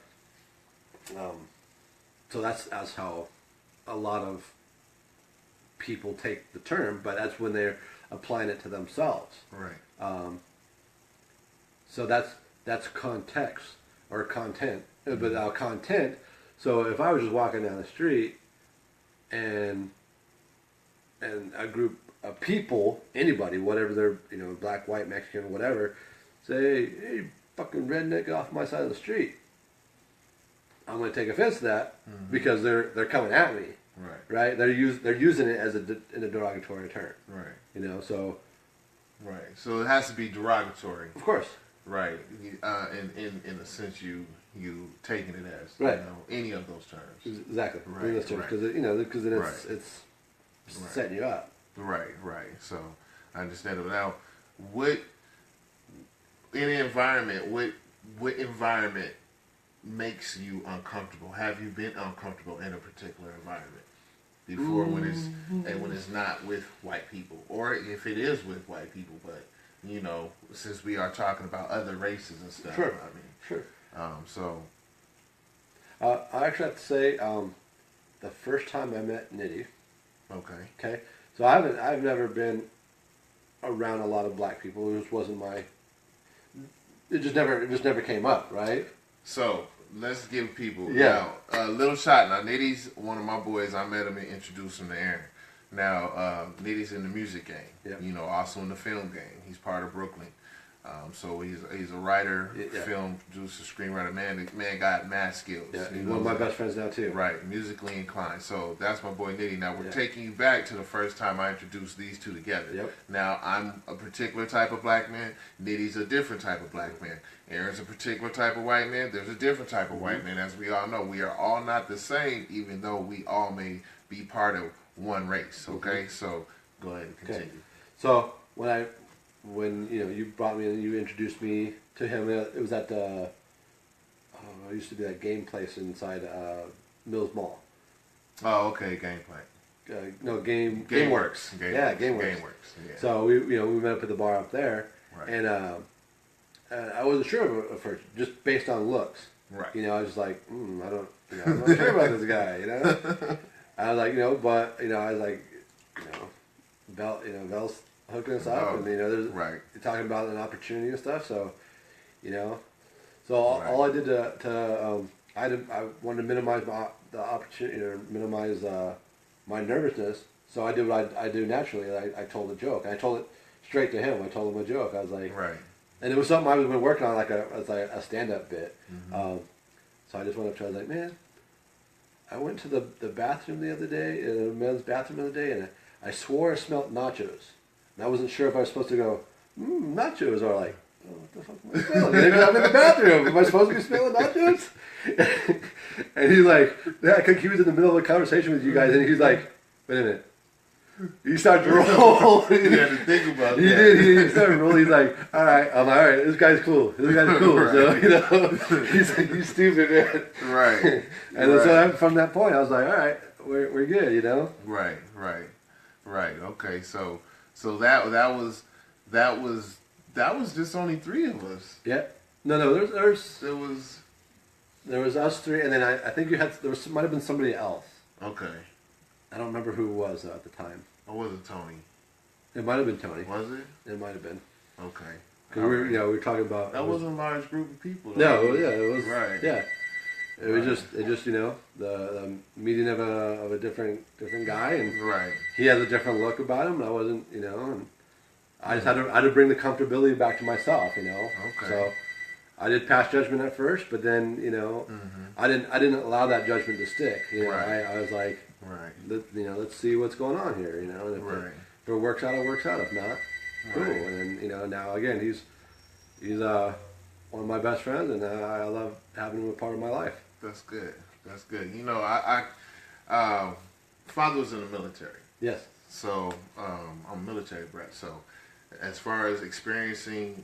B: so that's how a lot of people take the term, but that's when they're applying it to themselves.
A: Right.
B: So that's context or content, but now content. So if I was just walking down the street and a group of people, anybody, whatever they're, black, white, Mexican, whatever, say, "Hey, fucking redneck, off my side of the street," I'm going to take offense to that because they're coming at me, right? They're using it as in a derogatory term,
A: Right.
B: So
A: Right. So it has to be derogatory.
B: of course,
A: Right. In a sense, you taking it as
B: right.
A: Any of those terms.
B: Exactly,
A: Right,
B: because
A: right.
B: it's setting you up.
A: Right. So I understand it. Now, what in the environment? What environment makes you uncomfortable? Have you been uncomfortable in a particular environment before when it's not with white people, or if it is with white people? But since we are talking about other races and stuff,
B: Sure.
A: I mean,
B: Sure.
A: So.
B: I actually have to say, the first time I met Nitty.
A: Okay.
B: So I've never been around a lot of black people. It just wasn't my. It just never came up, right?
A: So let's give people
B: now
A: a little shot. Now Nitty's one of my boys. I met him and introduced him to Aaron. Now Nitty's in the music game.
B: Yep.
A: Also in the film game. He's part of Brooklyn. So he's a writer, film producer, screenwriter. Man got mad skills.
B: Yeah, he's one of my best friends now too.
A: Right, musically inclined. So that's my boy Nitty. Now we're taking you back to the first time I introduced these two together.
B: Yep.
A: Now I'm a particular type of black man. Nitty's a different type of black man. Aaron's a particular type of white man. There's a different type of white man. As we all know, we are all not the same, even though we all may be part of one race. Okay, so go ahead and continue.
B: Okay. So when you brought me and you introduced me to him, it was at the it used to be that game place inside Mills Mall.
A: Oh, okay, gameplay.
B: No, game
A: GameWorks.
B: GameWorks.
A: Yeah.
B: So we met up at the bar up there,
A: Right.
B: and I wasn't sure at first, just based on looks.
A: Right.
B: I was like, I'm not sure about this guy. I was like, you know, but you know, I was like, you know, Velle's hooking us up,
A: Oh,
B: and you know, there's
A: right.
B: you're talking about an opportunity and stuff. So, you know, so all I did I wanted to minimize the opportunity, or minimize my nervousness. So I did what I do naturally. I told a joke. I told it straight to him. I told him a joke. I was like,
A: Right.
B: and it was something I was been working on, as a stand up bit.
A: Mm-hmm.
B: So I just went up to him, I was like, man, I went to the bathroom the other day, the men's bathroom the other day, and I swore I smelled nachos. And I wasn't sure if I was supposed to go, nachos, or like, oh, what the fuck am I smelling? Maybe I'm in the bathroom. Am I supposed to be smelling nachos? And he's like, yeah, he was in the middle of a conversation with you guys, and he's like, wait a minute. He started to roll.
A: He had to think about
B: He
A: that.
B: did. He started rolling. He's like, all right. I'm like, all right. This guy's cool. This guy's cool.
A: Right.
B: So, you know, he's like, you stupid, man.
A: Right.
B: And so from that point, I was like, all right, we're good, you know?
A: Right. Okay. So that was just only three of us.
B: Yeah. No,
A: There was
B: there was us three, and then I think might have been somebody else.
A: okay.
B: I don't remember who it was at the time.
A: Or was it Tony?
B: It might have been Tony.
A: Was it?
B: It might have been.
A: Okay.
B: Because we were talking about.
A: That wasn't a large group of people.
B: No,
A: though.
B: yeah, it was.
A: Right.
B: Yeah. It was just you know the meeting of a different guy, and
A: Right.
B: he has a different look about him. And I wasn't, you know, and I just had to bring the comfortability back to myself, you know.
A: Okay.
B: So I did pass judgment at first, but then you know I didn't allow that judgment to stick. You know,
A: Right.
B: I was like,
A: Right.
B: let's see what's going on here, you know. And if it works out, it works out. If not, cool.
A: Right.
B: And then you know now again he's one of my best friends, and I love having him a part of my life.
A: That's good. That's good. You know, father was in the military.
B: Yes.
A: So I'm a military brat. So as far as experiencing,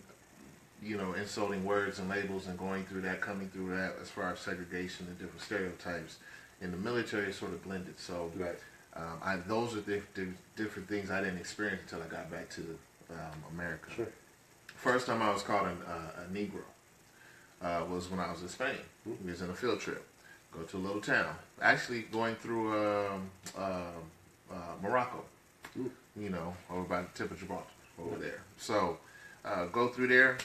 A: you know, insulting words and labels and going through that, coming through that, as far as segregation and different stereotypes in the military, is sort of blended. So
B: Right.
A: those are different things I didn't experience until I got back to America.
B: Sure.
A: First time I was called a Negro was when I was in Spain. We was in a field trip. Go to a little town. Actually going through Morocco. You know, over by the tip of Gibraltar, over there. So go through there,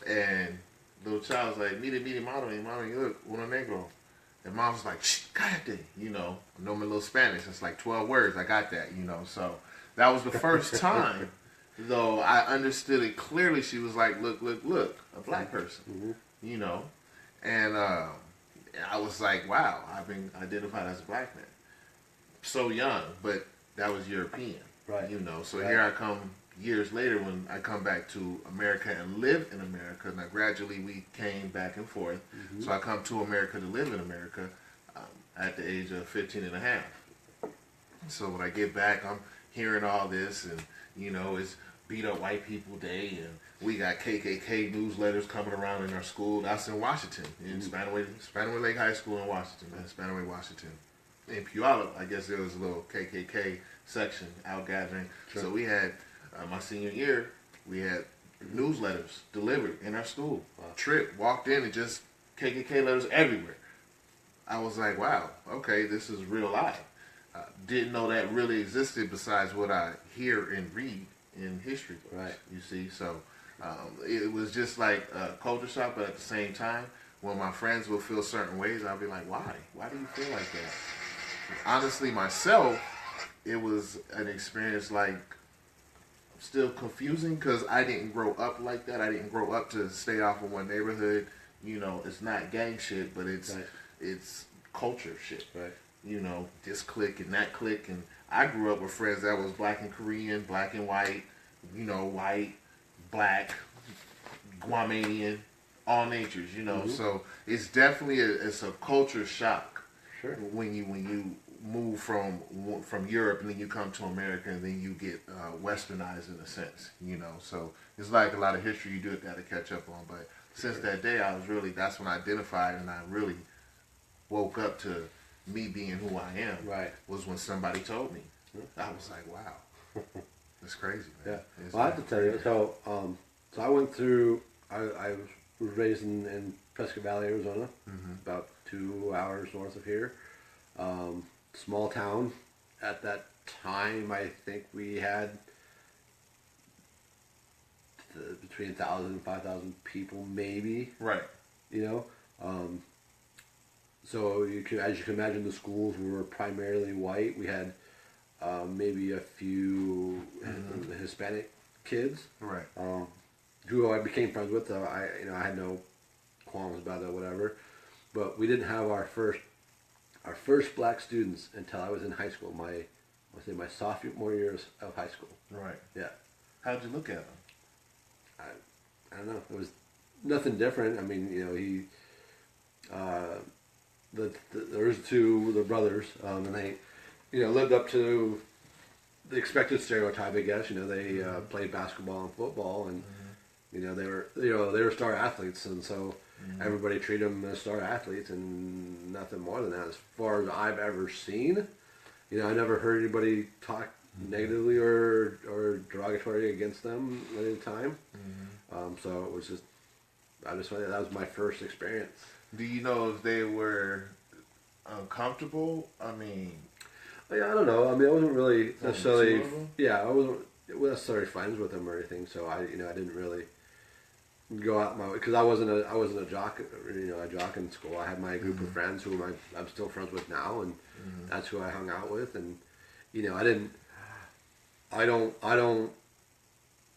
A: and little child's like, mire, mommy, look, uno negro. And mom was like, shh, cállate. You know, I know my little Spanish. It's like 12 words. I got that, you know. So that was the first time, though, I understood it clearly. She was like, look, a black person, you know. And I was like, wow, I've been identified as a black man. So young, but that was European,
B: Right.
A: you know. So
B: Right.
A: here I come years later when I come back to America and live in America. Now, gradually we came back and forth. So I come to America to live in America at the age of 15 and a half. So when I get back, I'm hearing all this, and, you know, it's Beat Up White People Day, and we got KKK newsletters coming around in our school. That's in Washington, in Spanaway Lake High School in Washington, Spanaway, Washington. In Puyallup, I guess there was a little KKK section out gathering.
B: Sure.
A: So we had, my senior year, we had newsletters delivered in our school.
B: Wow.
A: Trip, walked in, and just KKK letters everywhere. I was like, wow, okay, this is real life. Didn't know that really existed besides what I hear and read in history books.
B: Right.
A: You see, so it was just like a culture shock, but at the same time, when my friends would feel certain ways, I'd be like, why? Why do you feel like that? Honestly, myself, it was an experience like still confusing because I didn't grow up like that. I didn't grow up to stay off of one neighborhood. You know, it's not gang shit, but it's
B: Right.
A: it's culture shit.
B: Right.
A: You know, this clique and that clique. And I grew up with friends that was black and Korean, black and white, you know, white, black, Guamanian, all natures, you know. So it's definitely it's a culture shock.
B: Sure.
A: When you move from Europe and then you come to America and then you get westernized in a sense, you know. So it's like a lot of history you do got to catch up on. But since that day, that's when I identified and I really woke up to me being who I am.
B: Right.
A: Was when somebody told me. I was like, wow, it's crazy, man.
B: Yeah.
A: It's
B: Well, I have to tell you. So, so I went through. I was raised in Prescott Valley, Arizona, about 2 hours north of here. small town. At that time, I think we had between 1,000 and 5,000 people, maybe.
A: Right.
B: You know, so as you can imagine, the schools were primarily white. We had maybe a few Hispanic kids.
A: Right.
B: Who I became friends with. I had no qualms about it, whatever. But we didn't have our first black students until I was in high school. My sophomore years of high school.
A: Right.
B: Yeah.
A: How'd you look at them?
B: I don't know. It was nothing different. I mean, he, there was two the brothers, and they, lived up to the expected stereotype, I guess. They played basketball and football, and they were star athletes, and so everybody treated them as star athletes, and nothing more than that. As far as I've ever seen, I never heard anybody talk negatively or derogatory against them at any time. So it was I just thought that was my first experience.
A: Do you know if they were uncomfortable? I mean,
B: yeah, I don't know. I mean, I wasn't really necessarily.
A: Yeah,
B: I wasn't necessarily friends with them or anything. So I didn't really go out my way because I wasn't a jock. A jock in school. I had my group of friends who I'm still friends with now, and that's who I hung out with. And I don't.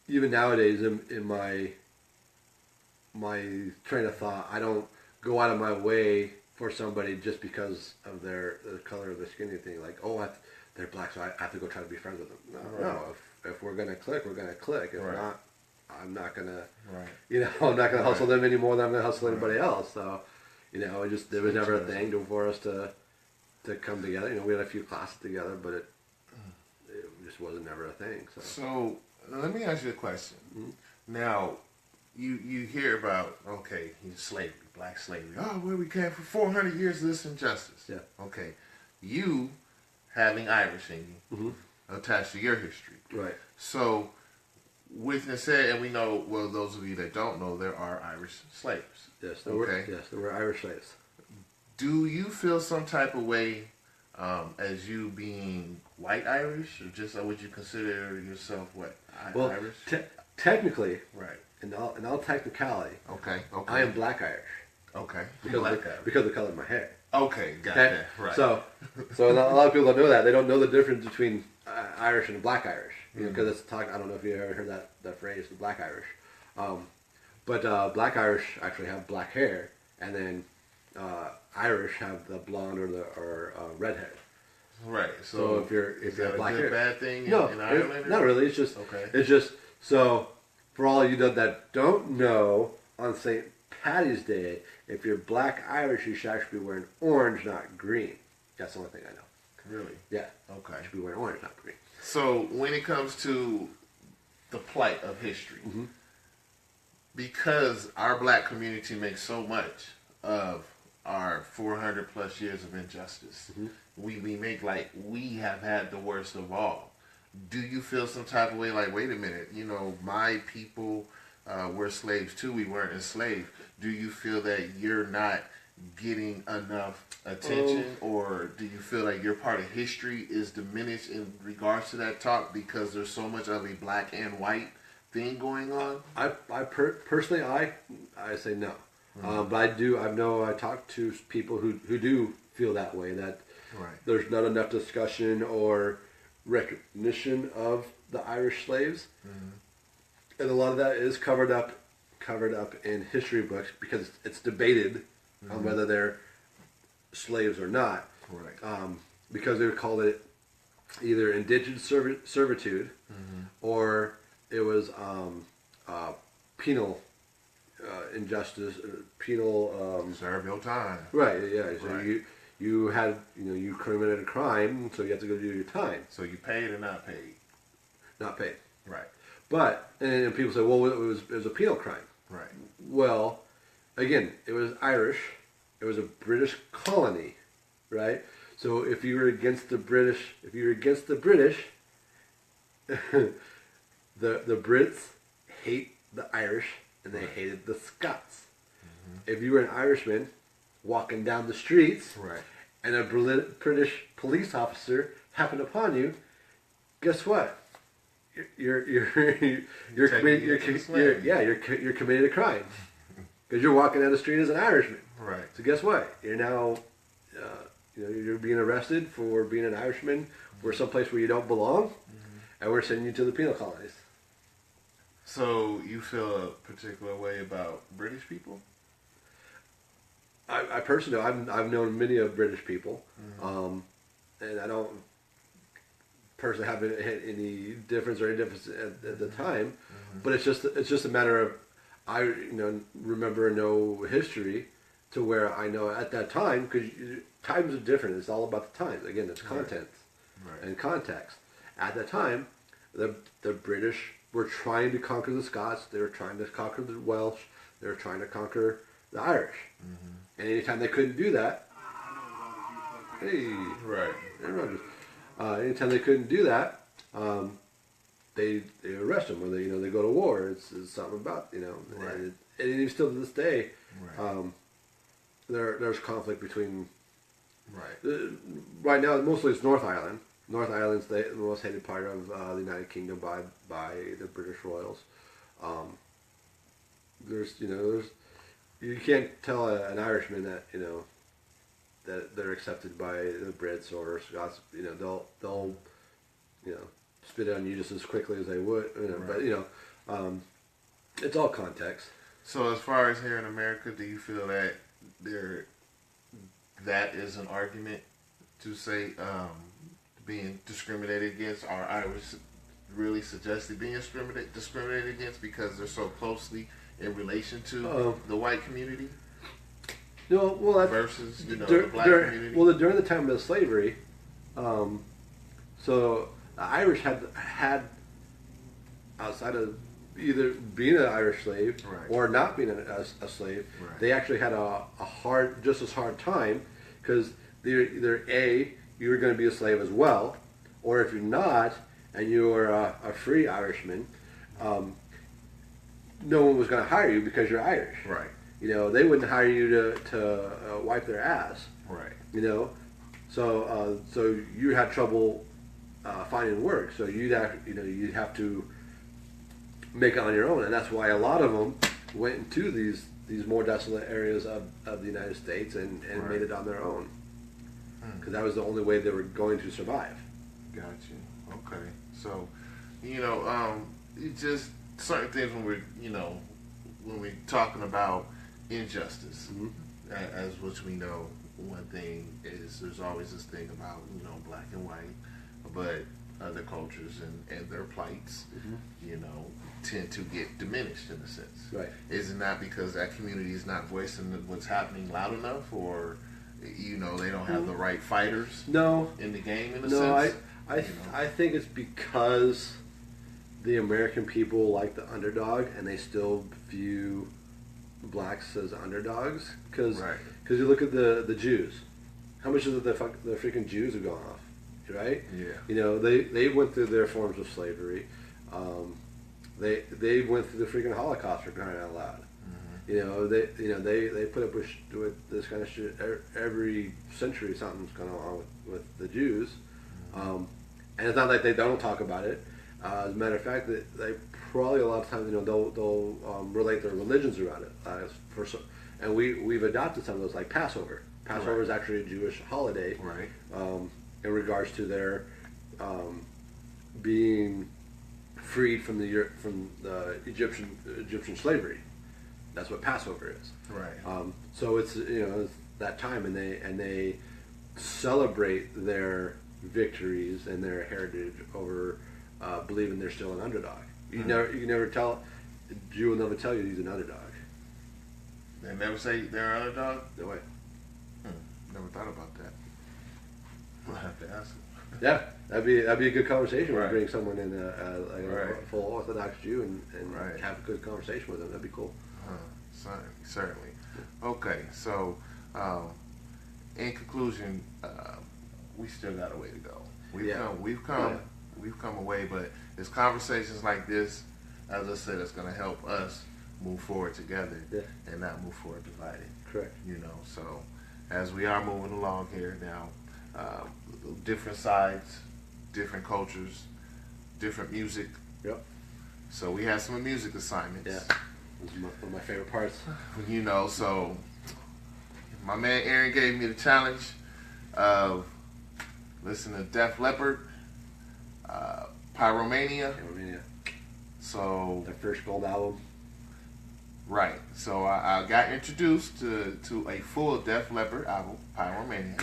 B: Even nowadays, in my train of thought, I don't go out of my way for somebody just because of the color of their skin. Anything like, they're black, so I have to go try to be friends with them. No. If we're gonna click, we're gonna click. If not, I'm not gonna. Right. I'm not gonna hustle them any more than I'm gonna hustle anybody else. So, there was never a thing for us to come together. We had a few classes together, but it just wasn't never a thing.
A: So let me ask you a question. Now, you hear about slavery, black slavery. Oh, where we came from 400 years of this injustice.
B: Yeah.
A: Okay, you having Irish in you attached to your history.
B: Right.
A: So, with that said, and we know, well, those of you that don't know, there are Irish slaves.
B: Yes. There were Irish slaves.
A: Do you feel some type of way as you being white Irish, or just would you consider yourself what? Irish?
B: Technically,
A: right.
B: In all technicality,
A: okay,
B: I am black Irish.
A: Okay,
B: because of the color of my hair.
A: Okay, got that. Right.
B: So a lot of people don't know that. They don't know the difference between Irish and black Irish. Because it's talk. I don't know if you ever heard that phrase, the black Irish. But black Irish actually have black hair, and then Irish have the blonde or red hair.
A: Right.
B: So if you're black hair,
A: bad thing in Ireland?
B: Not really. It's just It's just so for all you that don't know, on St. Paddy's Day, if you're black Irish, you should actually be wearing orange, not green. That's the only thing I know.
A: Really?
B: Yeah.
A: Okay.
B: You should be wearing orange, not green.
A: So when it comes to the plight of history, because our black community makes so much of our 400 plus years of injustice, we make like we have had the worst of all. Do you feel some type of way like, wait a minute, my people were slaves too, we weren't enslaved. Do you feel that you're not getting enough attention, or do you feel like your part of history is diminished in regards to that talk because there's so much of a black and white thing going on?
B: Personally, I say no. But I talk to people who do feel that way, that there's not enough discussion or recognition of the Irish slaves, and a lot of that is covered up in history books because it's debated on whether they're slaves or not.
A: Right.
B: Because they would call it either indigent servitude or it was penal injustice, penal.
A: Serve your time.
B: Right. Yeah. So you had you committed a crime, so you have to go do your time.
A: So you paid or not paid?
B: Not paid.
A: Right.
B: But and people say, well, it was a penal crime.
A: Right.
B: Well, again, it was Irish. It was a British colony, right? So if you were against the British, the Brits hate the Irish and they hated the Scots. If you were an Irishman walking down the streets, and a British police officer happened upon you, guess what? You're committing a crime because you're walking down the street as an Irishman.
A: Right.
B: So guess what? You're now, you're being arrested for being an Irishman or someplace where you don't belong, and we're sending you to the penal colonies.
A: So you feel a particular way about British people?
B: I personally, I've known many of British people, and I don't personally have any difference at the time, but it's just a matter of I remember no history to where I know at that time, because times are different. It's all about the times. Again, it's content and context. At that time, the British were trying to conquer the Scots. They were trying to conquer the Welsh. They were trying to conquer the Irish. And anytime they couldn't do that, anytime they couldn't do that, they arrest them, or they go to war. It's something about and even still to this day, there's conflict between. Right now, mostly it's North Ireland. North Ireland's the most hated part of the United Kingdom by the British royals. There's you can't tell an Irishman that that they're accepted by the Brits or Scots. They'll spit on you just as quickly as they would. But it's all context.
A: So as far as here in America, do you feel that that is an argument to say being discriminated against? Are Irish really suggested being discriminated against because they're so closely in relation to the white community? Versus the black community.
B: Well, during the time of slavery, so the Irish had outside of either being an Irish slave or not being a slave, they actually had just as hard time, because either A, you were going to be a slave as well, or if you're not and you were a free Irishman, no one was going to hire you because you're Irish.
A: Right.
B: They wouldn't hire you to wipe their ass.
A: Right.
B: So you had trouble finding work. So you'd have to make it on your own, and that's why a lot of them went into these more desolate areas of the United States and made it on their own, because that was the only way they were going to survive.
A: Got you. Okay. So, it just certain things when we're talking about injustice, as which we know, one thing is there's always this thing about black and white, but other cultures and their plights, tend to get diminished in a sense.
B: Right.
A: Is it not because that community is not voicing what's happening loud enough, or they don't have the right fighters?
B: No.
A: In the game, in a
B: sense.
A: No,
B: I think it's because the American people like the underdog, and they still view blacks as underdogs. Because you look at the Jews, how much of the freaking Jews have gone off, right?
A: Yeah.
B: They went through their forms of slavery. They went through the freaking Holocaust, for crying out loud. They put up with this kind of shit every century. Something's going on with the Jews, and it's not like they don't talk about it. As a matter of fact, they probably a lot of times they'll relate their religions around it. And we've adopted some of those, like Passover. Passover is actually a Jewish holiday, in regards to their being freed from the Egyptian slavery. That's what Passover is.
A: Right.
B: So it's it's that time, and they celebrate their victories and their heritage over believing they're still an underdog. You never tell a Jew will never tell you he's an underdog.
A: They never say they're an underdog?
B: No way.
A: Never thought about that. I'll have to ask them.
B: Yeah, that'd be a good conversation. Right. Bring someone in a full Orthodox Jew and have a good conversation with them. That'd be cool.
A: Certainly. Okay, so in conclusion, we still got a way to go. We've come a way, but it's conversations like this, as I said, it's going to help us move forward together and not move forward divided.
B: Correct.
A: So as we are moving along here now. Different sides, different cultures, different music.
B: Yep.
A: So we have some music assignments.
B: Yeah. This is one of my favorite parts.
A: You know, so my man Aaron gave me the challenge of listening to Def Leppard, Pyromania.
B: Yeah.
A: So
B: Their first gold album.
A: right. So I got introduced to a full Def Leppard album, Pyromania.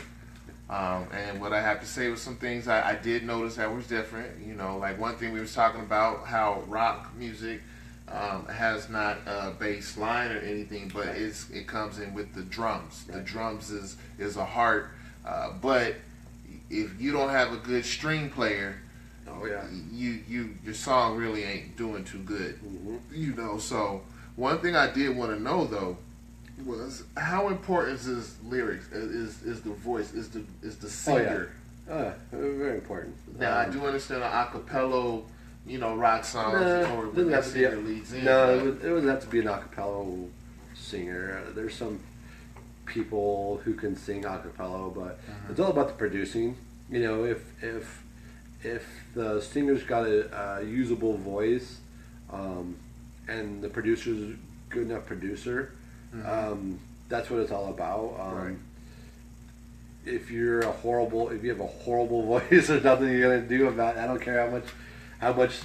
A: And what I have to say was some things I did notice that was different. You know, like one thing we was talking about how rock music has not a bass line or anything, but it comes in with the drums. The drums is a heart, but if you don't have a good string player,
B: oh yeah,
A: your song really ain't doing too good.
B: Mm-hmm.
A: You know, so one thing I did want to know though was how important is lyrics? Is the voice? Is the singer?
B: Very important.
A: Now I do understand an acapella, you know, rock songs or
B: doesn't
A: the
B: have to be
A: singer leads in.
B: No, it wouldn't have to be an acapella singer. There's some people who can sing acapella, but it's all about the producing. You know, if the singer's got a usable voice, and the producer's a good enough producer, that's what it's all about.
A: Right.
B: If you have a horrible voice, there's nothing you're gonna do about it. I don't care how much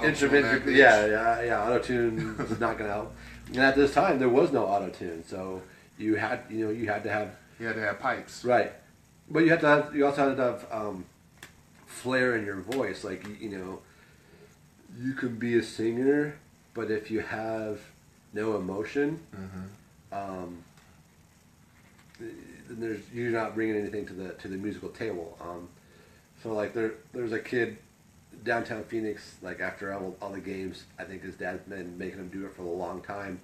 B: instrument. Auto tune is not gonna help. And at this time, there was no auto tune, so you had to have
A: pipes.
B: Right, but you also had to have flair in your voice. Like you can be a singer, but if you have no emotion, then you're not bringing anything to the musical table. So like there's a kid downtown Phoenix, like after all the games, I think his dad's been making him do it for a long time.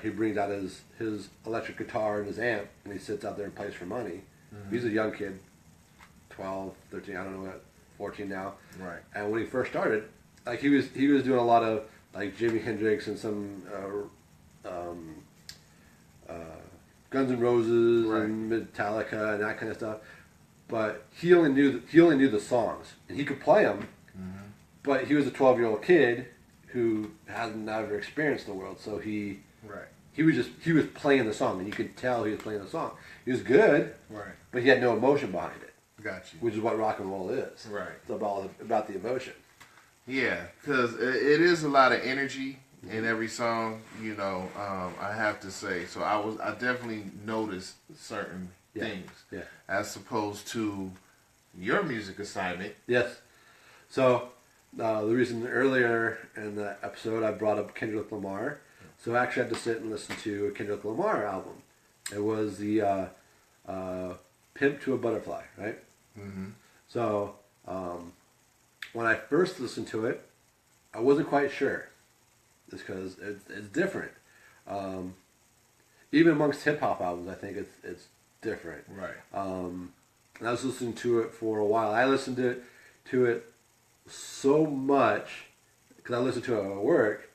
B: He brings out his electric guitar and his amp, and he sits out there and plays for money. He's a young kid, 12, 13, I don't know what, 14 now.
A: Right.
B: And when he first started, like he was doing a lot of like Jimi Hendrix and some Guns N' Roses and Metallica and that kind of stuff. But he only knew the songs, and he could play them. But he was a 12-year-old kid who hadn't ever experienced the world, so he was playing the song, and you could tell he was playing the song. He was good, but he had no emotion behind it.
A: Got you.
B: Which is what rock and roll is.
A: Right.
B: It's about the emotion.
A: Yeah, because it is a lot of energy in every song. You know, I have to say. So I definitely noticed certain things.
B: Yeah.
A: As opposed to your music assignment.
B: Yes. So the reason earlier in the episode I brought up Kendrick Lamar. So I actually had to sit and listen to a Kendrick Lamar album. It was the Pimp to a Butterfly, right? So when I first listened to it, I wasn't quite sure. Just because it's different. Even amongst hip hop albums, I think it's different.
A: Right.
B: And I was listening to it for a while. I listened to it so much because I listened to it at work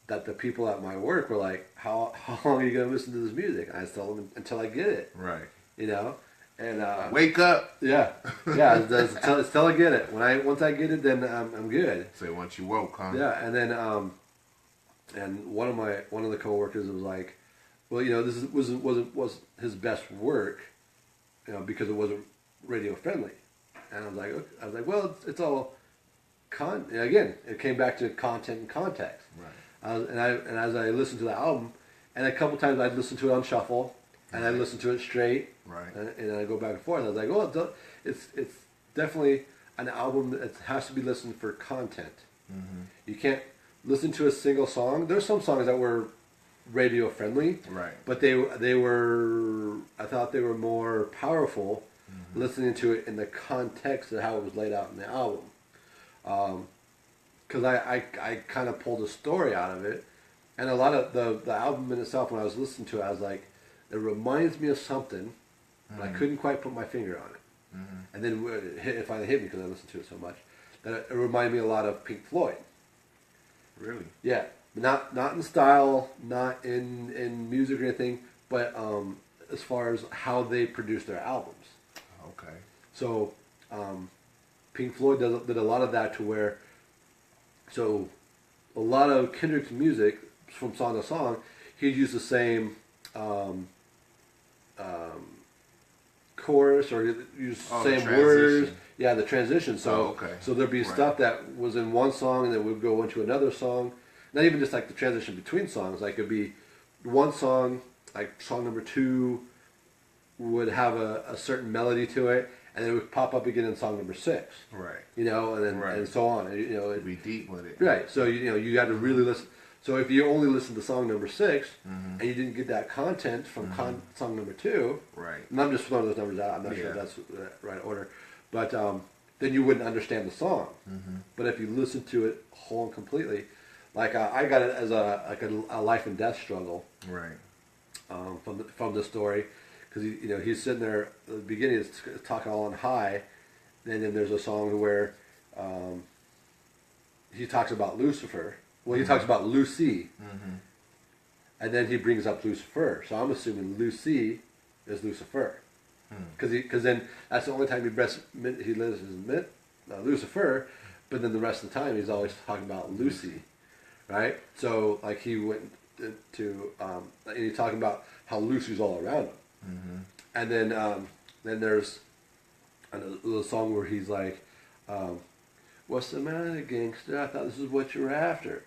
B: that the people at my work were like, "How long are you going to listen to this music?" And I told them until I get it.
A: Right.
B: You know. And
A: wake up.
B: Yeah. Until I get it. Once I get it, then I'm good.
A: Say once you woke, huh?
B: Yeah, and then and one of the coworkers was like, well, this wasn't his best work, because it wasn't radio friendly. And I was like, well, it's all again, it came back to content and context.
A: Right.
B: And as I listened to the album, and a couple times I'd listen to it on shuffle, and I'd listen to it straight.
A: Right.
B: And I go back and forth. I was like, well, it's definitely an album that has to be listened for content. You can't listen to a single song. There's some songs that were radio friendly,
A: right? But
B: they were. I thought they were more powerful listening to it in the context of how it was laid out in the album. Because I kind of pulled a story out of it, and a lot of the album in itself. When I was listening to it, I was like, it reminds me of something. And I couldn't quite put my finger on it. And then it finally hit me because I listened to it so much. That it reminded me a lot of Pink Floyd.
A: Really?
B: Yeah. Not in style, not in music or anything, but as far as how they produce their albums.
A: Okay.
B: So Pink Floyd did a lot of that to where, so a lot of Kendrick's music from song to song, he'd use the same chorus or use the same words. Yeah, the transition. So, so there'd be stuff that was in one song and then would go into another song. Not even just like the transition between songs. Like it'd be one song, like song number 2 would have a certain melody to it, and then it would pop up again in song number 6.
A: Right.
B: You know, and then and so on. You know,
A: it'd be deep with it.
B: Right. So you got to really listen. So if you only listen to song number 6 and you didn't get that content from song number 2,
A: right?
B: And I'm just throwing those numbers out. I'm not sure if that's the right order, but then you wouldn't understand the song. But if you listen to it whole and completely, like I got it as a life and death struggle,
A: right?
B: From the story, because he's sitting there at the beginning, is talking all on high, and then there's a song where he talks about Lucifer. Well, he talks about Lucy, and then he brings up Lucifer. So I'm assuming Lucy is Lucifer, because then that's the only time he lives is Lucifer, but then the rest of the time he's always talking about Lucy, right? So like he went to and he's talking about how Lucy's all around him, and then there's a little song where he's like, "What's the matter, gangster? I thought this is what you were after."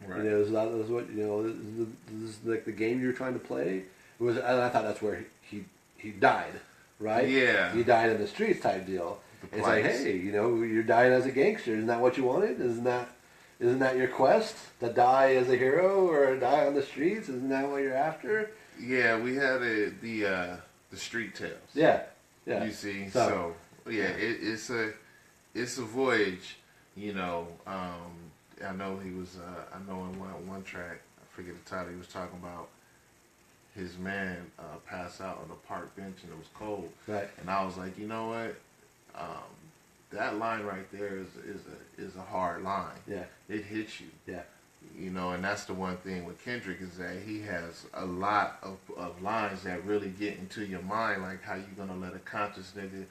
A: Right.
B: Is what this is like the game you're trying to play. It was, and I thought that's where he died, right?
A: Yeah.
B: He died in the streets type deal. It's like, hey, you're dying as a gangster. Isn't that what you wanted? Isn't that your quest to die as a hero or die on the streets? Isn't that what you're after?
A: Yeah, we had the street tales.
B: Yeah, yeah.
A: You see, so yeah, it's a voyage. I know he was. I know in one track, I forget the title. He was talking about his man passed out on the park bench and it was cold.
B: Right.
A: And I was like, you know what? That line right there is a hard line.
B: Yeah.
A: It hits you.
B: Yeah.
A: And that's the one thing with Kendrick is that he has a lot of lines that really get into your mind, like how you gonna let a conscious nigga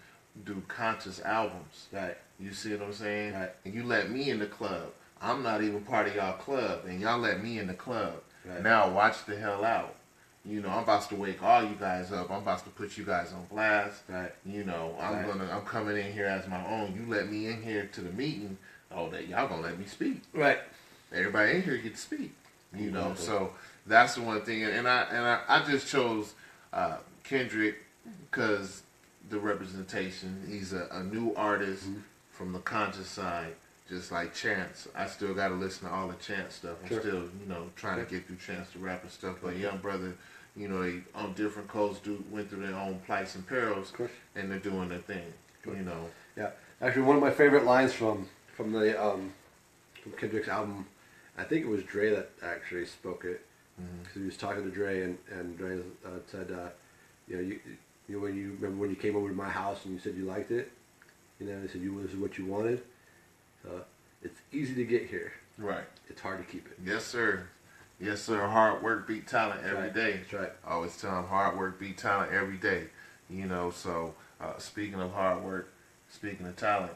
A: do conscious albums.
B: Right.
A: You see what I'm saying?
B: Right.
A: And you let me in the club. I'm not even part of y'all club, and y'all let me in the club.
B: Right.
A: Now watch the hell out. I'm about to wake all you guys up. I'm about to put you guys on blast.
B: Right.
A: I'm coming in here as my own. You let me in here to the meeting. Oh, that y'all gonna let me speak.
B: Right.
A: Everybody in here get to speak. So that's the one thing. And I just chose Kendrick because the representation. He's a new artist from the conscious side. Just like Chance, I still got to listen to all the Chance stuff. I'm still, trying to get through Chance the Rapper stuff. But Young Brother, they on different coasts went through their own plights and perils, and they're doing their thing.
B: Yeah, actually, one of my favorite lines from the from Kendrick's album, I think it was Dre that actually spoke it, because he was talking to Dre, and Dre said, when you remember when you came over to my house and you said you liked it, he said this is what you wanted. It's easy to get here.
A: Right.
B: It's hard to keep it.
A: Yes, sir. Yes, sir. Hard work beat talent every day.
B: That's right.
A: I always tell them hard work beat talent every day. So speaking of hard work, speaking of talent,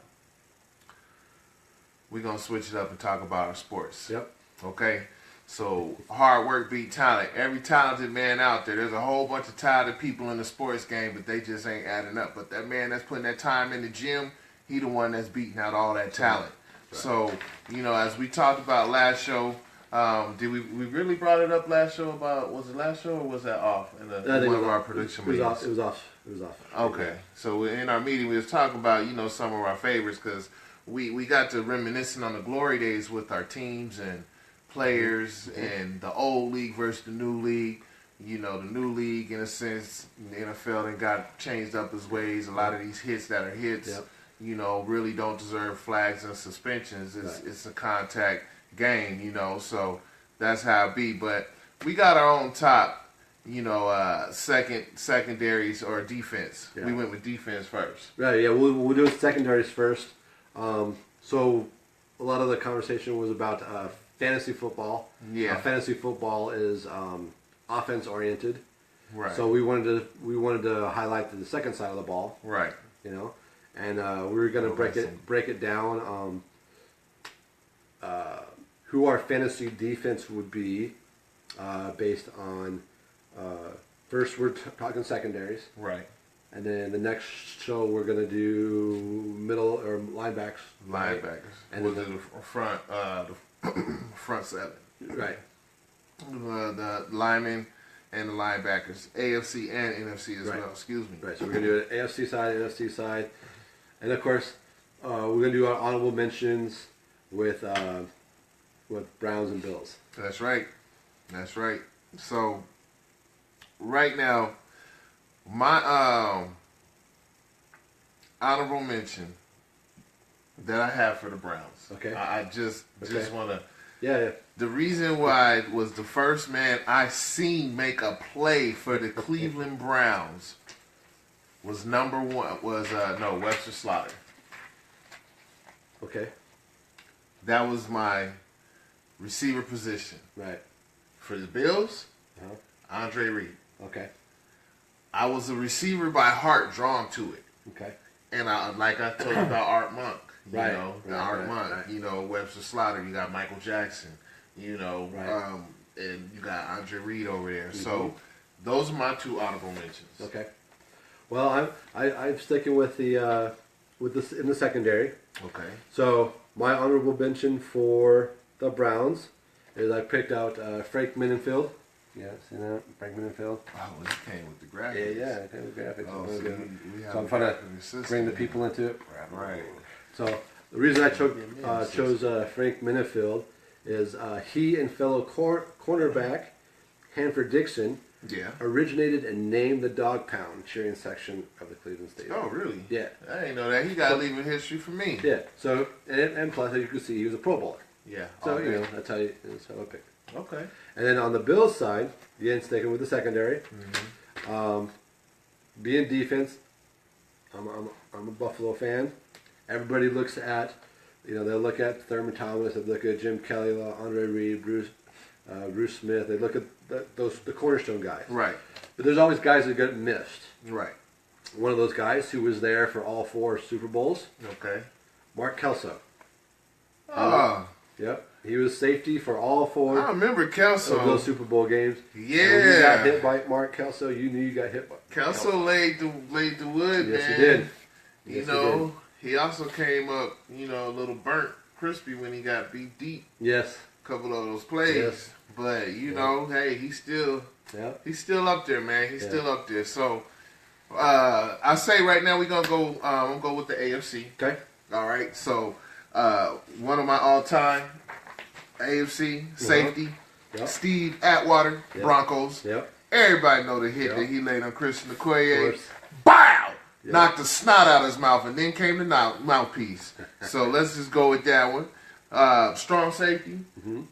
A: we're going to switch it up and talk about our sports.
B: Yep.
A: Okay? So hard work beat talent. Every talented man out there's a whole bunch of talented people in the sports game, but they just ain't adding up. But that man that's putting that time in the gym, he the one that's beating out all that talent. Right. So, as we talked about last show, did we really brought it up last show about, was it last show or was that off in one of our production meetings?
B: It was off.
A: Okay. So in our meeting we was talking about, some of our favorites because we got to reminiscing on the glory days with our teams and players and the old league versus the new league. The new league, in a sense, the NFL then got changed up its ways. A lot of these hits that are hits. Yep. Really don't deserve flags and suspensions. It's a contact game, so that's how it be. But we got our own top, secondaries or defense. Yeah. We went with defense first.
B: Right, yeah, we'll do secondaries first. So a lot of the conversation was about fantasy football.
A: Yeah.
B: Fantasy football is offense-oriented.
A: Right.
B: So we wanted to highlight the second side of the ball,
A: Right.
B: you know, and we were going to break it down. Who our fantasy defense would be based on. First, we're talking secondaries.
A: Right.
B: And then the next show we're gonna do middle or linebackers.
A: Linebackers.
B: And
A: we'll
B: then
A: do the front seven.
B: Right.
A: The linemen and the linebackers, AFC and NFC as
B: Right.
A: well. Excuse me.
B: Right. So we're gonna do an AFC side, NFC side, and of course we're gonna do our honorable mentions with Browns and Bills.
A: That's right. That's right. So right now, my honorable mention that I have for the Browns.
B: Okay.
A: I just want to.
B: Yeah.
A: The reason why was the first man I seen make a play for the Cleveland Browns was Webster Slaughter.
B: Okay.
A: That was my receiver position.
B: Right.
A: For the Bills,
B: Uh-huh.
A: Andre Reed.
B: Okay.
A: I was a receiver by heart, drawn to it.
B: Okay.
A: And like I told you about Art Monk,
B: Right.
A: Art Monk,
B: Right.
A: Webster Slaughter, you got Michael Jackson,
B: Right.
A: and you got Andre Reed over there. Mm-hmm. So those are my two honorable mentions.
B: Okay. Well, I'm sticking with the in the secondary.
A: Okay.
B: So my honorable mention for the Browns is I picked out Frank Minenfield. Yeah, see that? Frank Minenfield.
A: Oh, this came with the graphics.
B: Yeah, it came with graphics.
A: Oh,
B: So I'm trying to bring the people into it.
A: Right.
B: So the reason I chose Frank Minenfield is he and fellow cornerback Hanford Dixon originated and named the dog pound cheering section of the Cleveland Stadium.
A: Oh, really?
B: Yeah.
A: I didn't know that. He got leaving history for me.
B: Yeah. So and plus, as you can see, he was a Pro Bowler.
A: Yeah.
B: So that's how I picked.
A: Okay.
B: And then on the Bills side, again sticking with the secondary, being defense, I'm a Buffalo fan. Everybody looks at, they look at Thurman Thomas, they look at Jim Kelly, Andre Reed, Bruce Smith. They look at the cornerstone guys.
A: Right.
B: But there's always guys that get missed.
A: Right.
B: One of those guys who was there for all 4 Super Bowls.
A: Okay.
B: Mark Kelso.
A: Oh.
B: Yep. He was safety for all 4
A: I remember Kelso.
B: of those Super Bowl games.
A: Yeah.
B: And when you got hit by Mark Kelso, you knew you got hit by
A: Kelso laid the wood,
B: yes,
A: man.
B: He did.
A: Yes, he also came up, a little burnt, crispy when he got beat deep.
B: Yes.
A: A couple of those plays. Yes. But, hey, he's still up there, man. He's still up there. So, I say right now we're going to go, I'm going to go with the AFC.
B: Okay.
A: All right. So, one of my all-time AFC safety, Steve Atwater, Broncos.
B: Yep.
A: Everybody know the hit that he laid on Christian Okoye. Bow! Yep. Knocked the snot out of his mouth, and then came the mouthpiece. So let's just go with that one. Strong safety. Mm-hmm.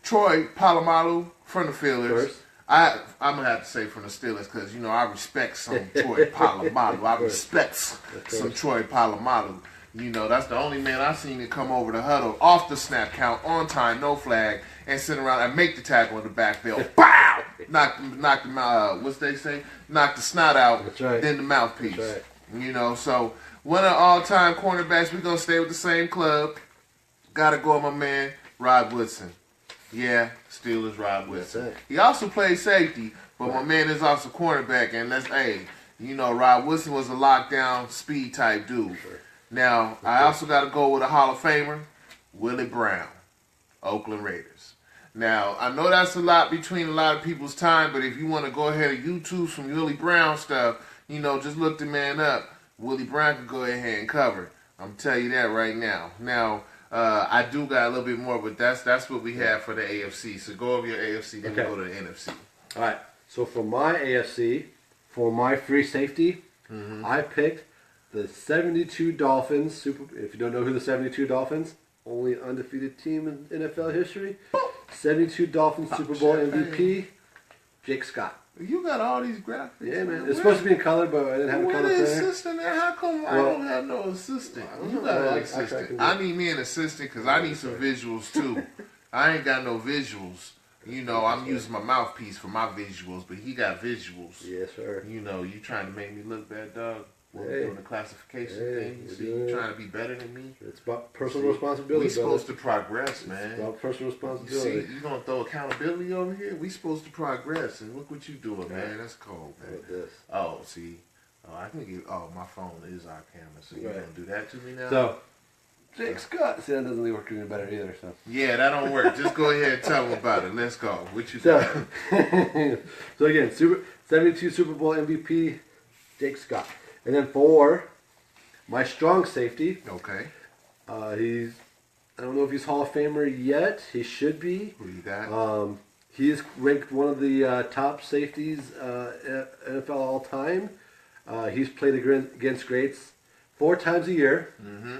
A: Troy Polamalu from the Steelers. I'm going to have to say from the Steelers because, I respect some Troy Polamalu. I respect some Troy Polamalu. That's the only man I've seen it come over the huddle, off the snap count, on time, no flag, and sit around and make the tackle in the backfield. Bow! Knock the what's they say? Knock the snot out, then the mouthpiece.
B: That's right.
A: So one of the all-time cornerbacks, we're going to stay with the same club. Got to go with my man, Rod Woodson. Yeah, Steelers Rod Woodson. He also played safety, but my man is also cornerback, and Rod Woodson was a lockdown speed type dude.
B: Sure.
A: Now, I also got to go with a Hall of Famer, Willie Brown, Oakland Raiders. Now, I know that's a lot between a lot of people's time, but if you want to go ahead and YouTube some Willie Brown stuff, just look the man up. Willie Brown could go ahead and cover. I'm telling you that right now. Now, I do got a little bit more, but that's what we have for the AFC. So go over your AFC, then we go to the NFC.
B: All right. So for my AFC, for my free safety, I picked the 72 Dolphins. If you don't know who the 72 Dolphins, only undefeated team in NFL history. 72 Dolphins Super Bowl MVP, Jake Scott.
A: You got all these graphics.
B: Yeah, man. It's supposed to be in color, but I didn't have a color
A: player.
B: Where's the
A: assistant there? How come I don't have no assistant? You got an assistant. I need me an assistant because I need some visuals too. I ain't got no visuals You know, I'm using my mouthpiece for my visuals, but he got visuals.
B: Yes, sir.
A: You know, you trying to make me look bad, dog. When
B: Hey.
A: we're doing the classification thing, you see, you trying to be better than me.
B: It's about personal responsibility.
A: We supposed to progress, man.
B: It's about personal
A: You
B: responsibility.
A: see, you gonna throw accountability over here? We supposed to progress, and look what you doing, man. That's cold,
B: How
A: man.
B: about this?
A: Oh, see, I can give. Oh, my phone is our camera, so you
B: Right.
A: gonna do that to me now?
B: So, Jake Scott. See, that doesn't really work any better either. So.
A: Yeah, that don't work. Just go ahead and tell them about it. Let's go. What you got?
B: So again, 72 Super Bowl MVP, Jake Scott. And then for my strong safety,
A: Okay.
B: I don't know if he's Hall of Famer yet. He should be.
A: Who you got?
B: He is ranked one of the top safeties NFL all time. He's played against greats 4 times a year.
A: Mm-hmm.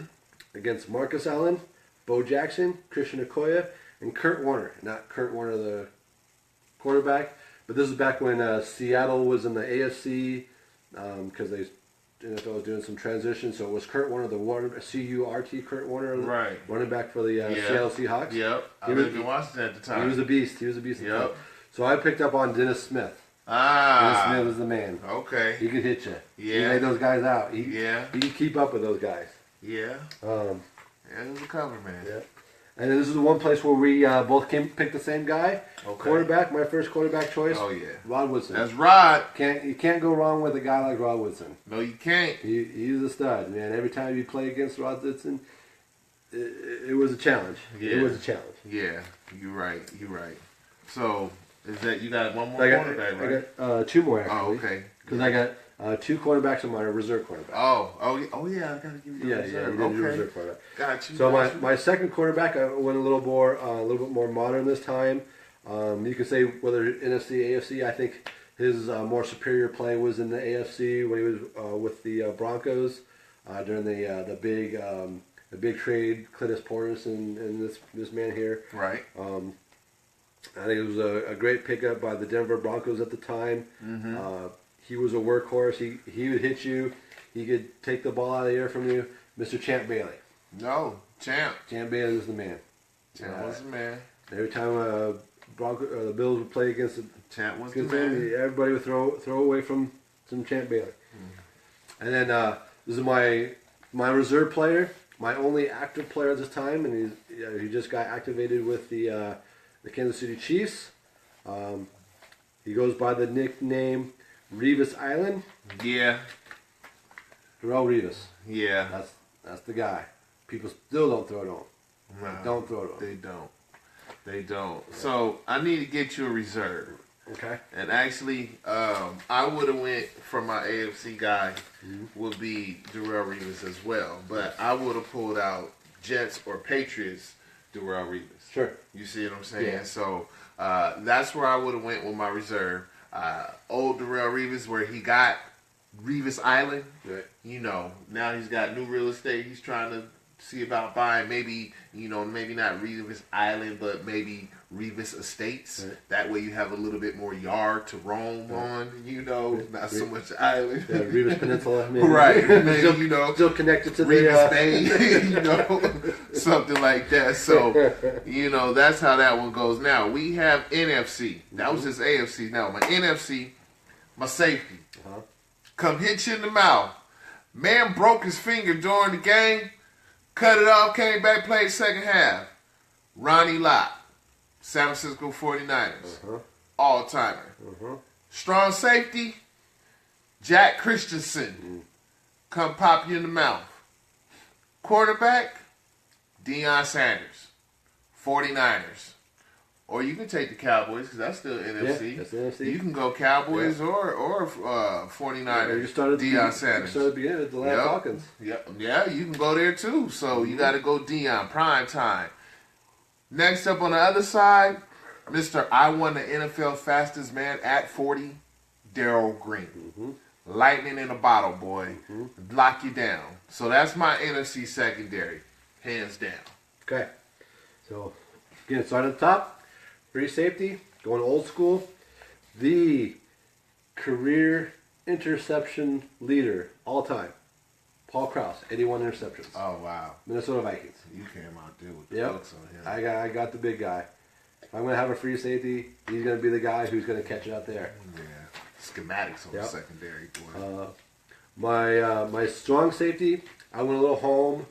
B: Against Marcus Allen, Bo Jackson, Christian Okoye, and Kurt Warner. Not Kurt Warner, the quarterback, but this is back when Seattle was in the AFC because the NFL was doing some transition. So it was Kurt Warner, the C-U-R-T, Kurt Warner,
A: Right.
B: running back for the Seattle Seahawks.
A: Yep. I lived in Washington at the time.
B: He was a beast. He was a beast. at the
A: Yep.
B: time. So I picked up on Dennis Smith. Dennis Smith
A: Ah.
B: was the man.
A: Okay.
B: He could hit you. He
A: Yeah.
B: laid those guys out. He could keep up with those guys.
A: Yeah.
B: Um,
A: Yeah, it was a cover, man.
B: Yeah. And this is the one place where we both picked the same guy.
A: Okay.
B: Quarterback, my first quarterback choice.
A: Oh yeah.
B: Rod Woodson.
A: That's Rod.
B: You can't go wrong with a guy like Rod Woodson.
A: No, you can't.
B: He's a stud, man. Every time you play against Rod Woodson, it was a challenge.
A: Yeah.
B: It was a challenge.
A: Yeah, you're right. You're right. So, is that you got one more
B: I
A: quarterback, right?
B: got 2 more actually.
A: Oh, okay.
B: Because I got 2 quarterbacks on my reserve quarterback.
A: Oh, yeah. I gotta give you
B: Yeah,
A: the reserve.
B: you did your
A: Okay.
B: reserve quarterback.
A: Got you.
B: So
A: got you.
B: my second quarterback, I went a little bit more modern this time. You could say whether NFC, AFC. I think his more superior play was in the AFC when he was with the Broncos during the big trade, Clintus Portis and this man here.
A: Right.
B: I think it was a great pickup by the Denver Broncos at the time.
A: Mm-hmm.
B: He was a workhorse. He would hit you. He could take the ball out of the air from you. Mr. Champ Bailey.
A: No, Champ.
B: Champ Bailey was the man.
A: Champ was the man.
B: Every time the Bills would play against
A: Champ was the
B: him,
A: man.
B: everybody would throw away from some Champ Bailey. And then this is my reserve player, my only active player at this time, and he just got activated with the Kansas City Chiefs. He goes by the nickname Revis Island.
A: Yeah.
B: Darrelle Revis.
A: Yeah.
B: That's the guy. People still don't throw it on.
A: No,
B: Don't throw it on.
A: They don't. They don't. So I need to get you a reserve.
B: Okay.
A: And actually, I would have went for my AFC guy would be Darrelle Revis as well, but I would have pulled out Jets or Patriots Darrelle Revis.
B: Sure.
A: You see what I'm saying?
B: Yeah.
A: So that's where I would have went with my reserve. Old Darrelle Revis, where he got Revis Island.
B: Right.
A: You know, now he's got new real estate. He's trying to see about buying maybe not Revis Island, but maybe Revis Estates.
B: Right.
A: That way you have a little bit more yard to roam on, not so much island.
B: Yeah, Revis Peninsula. Maybe.
A: Right. Maybe,
B: still connected to
A: Revis
B: the
A: Bay, something like that. So, that's how that one goes. Now, we have NFC. That was his AFC. Now, my NFC, my safety.
B: Uh-huh.
A: Come hit you in the mouth. Man broke his finger during the game, cut it off, came back, played second half. Ronnie Lott, San Francisco 49ers, all-timer. Strong safety, Jack Christensen, come pop you in the mouth. Quarterback, Deion Sanders, 49ers. Or you can take the Cowboys, because that's still NFC.
B: Yeah, that's the NFC.
A: You can go Cowboys or 49ers.
B: You started
A: Deion
B: You
A: Sanders.
B: started beginning with the Atlanta Falcons.
A: Yeah, you can go there too. So you got to go Deion, prime time. Next up on the other side, Mr. I won the NFL fastest man at 40, Darryl Green. Lightning in a bottle, boy. Lock you down. So that's my NFC secondary, hands down.
B: Okay. So, again, start at the top. Free safety, going old school. The career interception leader all time, Paul Krause, 81 interceptions.
A: Oh, wow.
B: Minnesota Vikings.
A: You came out there with the
B: Yep.
A: books on him.
B: I got the big guy. I'm going to have a free safety, he's going to be the guy who's going to catch it out there.
A: Yeah. Schematics on the secondary, boy.
B: My strong safety, I went a little home.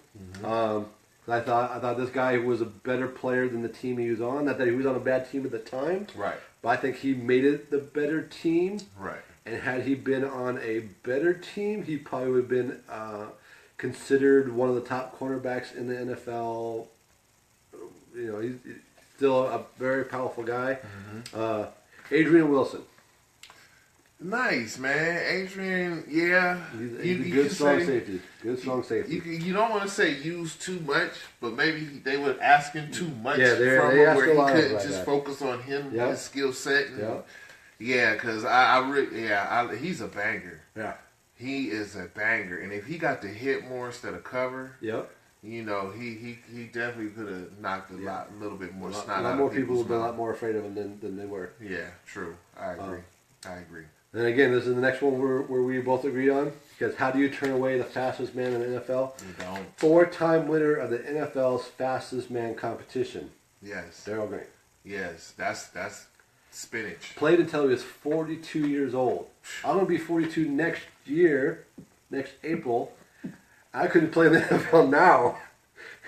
B: I thought this guy was a better player than the team he was on. Not that he was on a bad team at the time.
A: Right.
B: But I think he made it the better team.
A: Right.
B: And had he been on a better team, he probably would have been considered one of the top cornerbacks in the NFL. You know, he's still a very powerful guy. Adrian Wilson.
A: Nice, man. Adrian, yeah.
B: He's a good strong safety. Good strong safety.
A: You don't want to say use too much, but maybe they were asking too much
B: Yeah,
A: from
B: they
A: him
B: asked
A: where
B: a
A: he
B: lot
A: couldn't
B: like
A: just
B: that.
A: focus on him,
B: Yep.
A: his skill set. And,
B: Yep.
A: Yeah, because he's a banger.
B: Yeah.
A: He is a banger. And if he got to hit more instead of cover,
B: Yep.
A: you know, he definitely could have knocked a little bit more snot
B: A
A: out
B: lot
A: of
B: more people
A: people's
B: would be a lot
A: mouth.
B: more afraid of him than they were.
A: Yeah, true. I agree. I agree.
B: And again, this is the next one where we both agree on. Because how do you turn away the fastest man in the NFL?
A: You don't.
B: 4-time winner of the NFL's fastest man competition,
A: Yes.
B: Darryl Green.
A: Yes. That's spinach.
B: Played until he was 42 years old. I'm going to be 42 next year, next April. I couldn't play in the NFL now,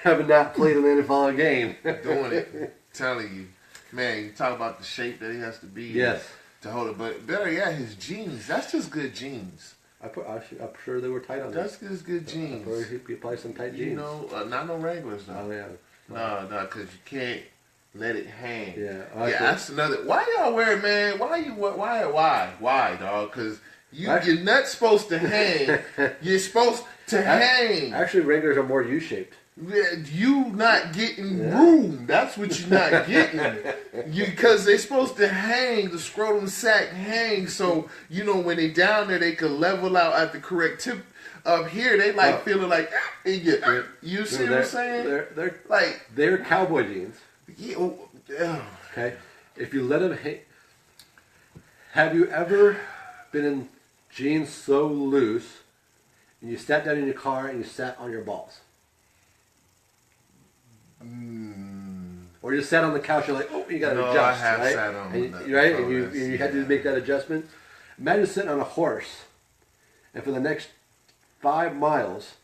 B: having not played in the NFL game.
A: Doing it. Telling you. Man, you talk about the shape that he has to be.
B: Yes.
A: To hold it. But better yet, his genes. That's just good genes.
B: I'm sure they were tight on
A: That's
B: that.
A: just good genes.
B: He probably some tight jeans.
A: You know, not no regulars though.
B: Oh, yeah.
A: No, because you can't let it hang.
B: Yeah.
A: Yeah, that's another. Why y'all wear it, man? Why, dog? Because your nut's supposed to hang. You're supposed to hang.
B: Actually, Wranglers are more U-shaped.
A: You not getting room. That's what you're not getting. Because they're supposed to hang. The scrotum sac hang. So, you know, when they down there, they can level out at the correct tip. Up here, they feeling like, you see what I'm saying?
B: They're
A: Like,
B: they're cowboy jeans.
A: yeah,
B: Okay? If you let them hang... Have you ever been in jeans so loose and you sat down in your car and you sat on your balls? Or you sat on the couch, you're like, oh, you got to adjust,
A: I have
B: right?
A: sat on
B: and,
A: that
B: right?
A: before,
B: And you had to make that adjustment. Imagine sitting on a horse, and for the next 5 miles,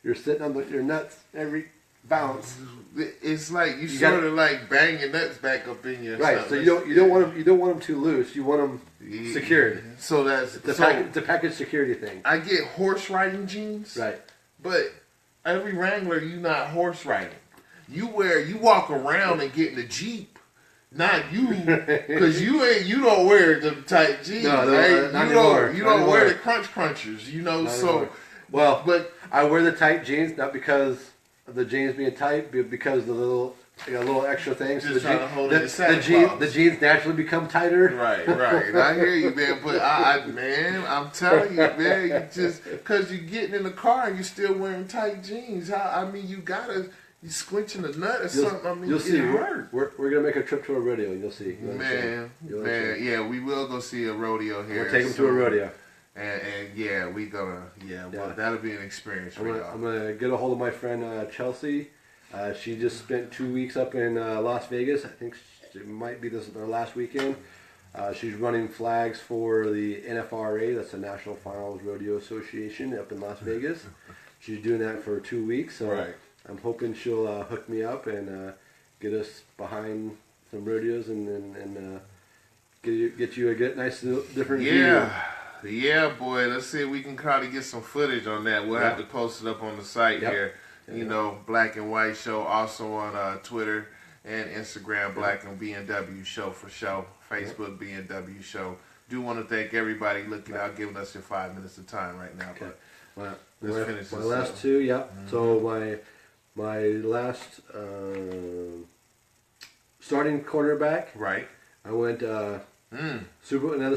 B: you're sitting on your nuts every bounce.
A: It's like you
B: gotta-
A: sort of like bang your nuts back up in your
B: Right. So you don't want them too loose. You want them secured.
A: So that's
B: It's a package security thing.
A: I get horse riding jeans,
B: Right.
A: but every Wrangler, you not horse riding. You walk around and get in the Jeep. Not you, because you don't wear the tight jeans,
B: No,
A: right?
B: not anymore.
A: You
B: Not
A: don't wear
B: anymore.
A: the crunchers, you know.
B: Not
A: So,
B: anymore. Well,
A: but
B: I wear the tight jeans not because of the jeans being tight, but because of the little extra things.
A: Just
B: the
A: trying to hold in the Santa Claus.
B: the jeans naturally become tighter.
A: right. I hear you, man. But I'm telling you, man, you just because you're getting in the car and you're still wearing tight jeans. You squinching a nut or something. I mean,
B: You'll see.
A: it hurt.
B: We're gonna make a trip to a rodeo, and you'll see. You'll
A: Man,
B: understand.
A: yeah, we will go see a rodeo here.
B: We'll take them to a rodeo.
A: And yeah, well, that'll be an experience for y'all.
B: I'm gonna get a hold of my friend Chelsea. She just spent 2 weeks up in Las Vegas. I think it might be this their last weekend. She's running flags for the NFRA, that's the National Farmers Rodeo Association up in Las Vegas. She's doing that for 2 weeks, so
A: Right.
B: I'm hoping she'll hook me up and get us behind some rodeos and get you a nice different view.
A: Yeah, boy. Let's see if we can try to get some footage on that. We'll have to post it up on the site here. You know, Black and White Show, also on Twitter and Instagram, Black and B&W Show for show, Facebook B&W Show. Do want to thank everybody looking out, giving us your 5 minutes of time right now.
B: Okay.
A: But let's finish
B: My
A: this
B: last
A: up.
B: two, yeah. So my last starting quarterback,
A: Right.
B: I went another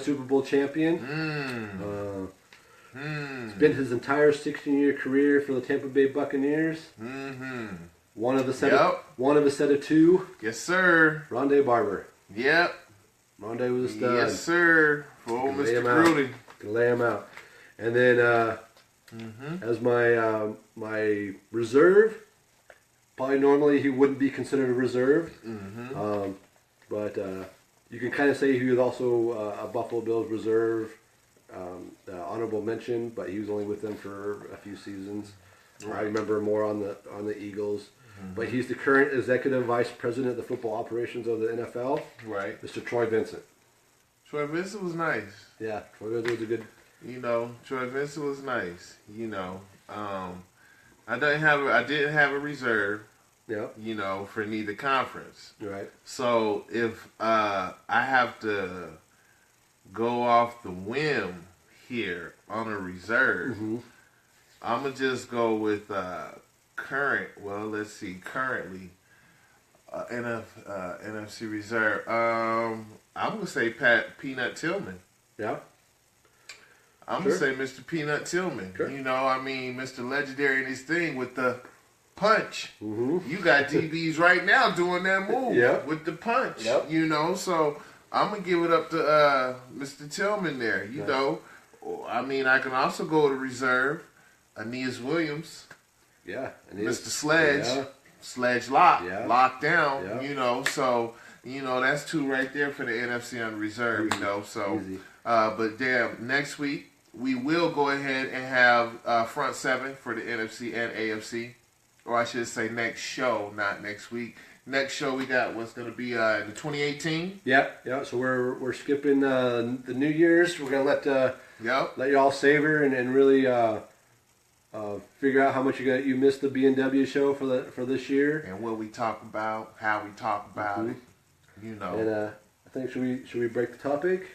B: Super Bowl champion. Spent his entire 16-year career for the Tampa Bay Buccaneers. One of a set of two.
A: Yes, sir.
B: Rondé Barber.
A: Yep.
B: Rondé was a stud.
A: Yes, sir. For old
B: Lay
A: Mr.
B: him out.
A: Gruden.
B: Can lay him out. And then as my reserve, Probably normally he wouldn't be considered a reserve.
A: Mm-hmm.
B: But you can kind of say he was also a Buffalo Bills reserve, honorable mention, but he was only with them for a few seasons.
A: Right.
B: I remember more on the Eagles.
A: Mm-hmm.
B: But he's the current executive vice president of the football operations of the NFL,
A: Right.
B: Mr. Troy Vincent.
A: Troy Vincent was nice.
B: Yeah, Troy Vincent was a good.
A: Troy Vincent was nice. I didn't have a reserve.
B: Yeah.
A: For neither conference.
B: Right.
A: So if I have to go off the whim here on a reserve,
B: Mm-hmm.
A: I'm gonna just go with current. Well, let's see. Currently, NFC reserve. I'm gonna say Peanut Tillman.
B: Yeah.
A: I'm
B: Sure.
A: gonna say Mr. Peanut Tillman.
B: Sure.
A: Mr. Legendary in his thing with the punch.
B: Mm-hmm.
A: You got DBs right now doing that move
B: Yep.
A: with the punch.
B: Yep.
A: So I'm gonna give it up to Mr. Tillman there. I can also go to reserve. Aeneas Williams,
B: Yeah. And
A: Mr. Sledge,
B: Yeah.
A: Sledge lock,
B: Yeah.
A: locked down.
B: Yeah.
A: So that's two right there for the NFC on reserve.
B: Easy.
A: So.
B: Easy.
A: But damn, next week we will go ahead and have front seven for the NFC and AFC. Or I should say next show, not next week. Next show we got what's going to be in the 2018.
B: Yeah. So we're skipping the New Year's. We're gonna let you all savor and really figure out how much you missed the B&W show for this year.
A: And what we talk about, how we talk about it.
B: And I think should we break the topic?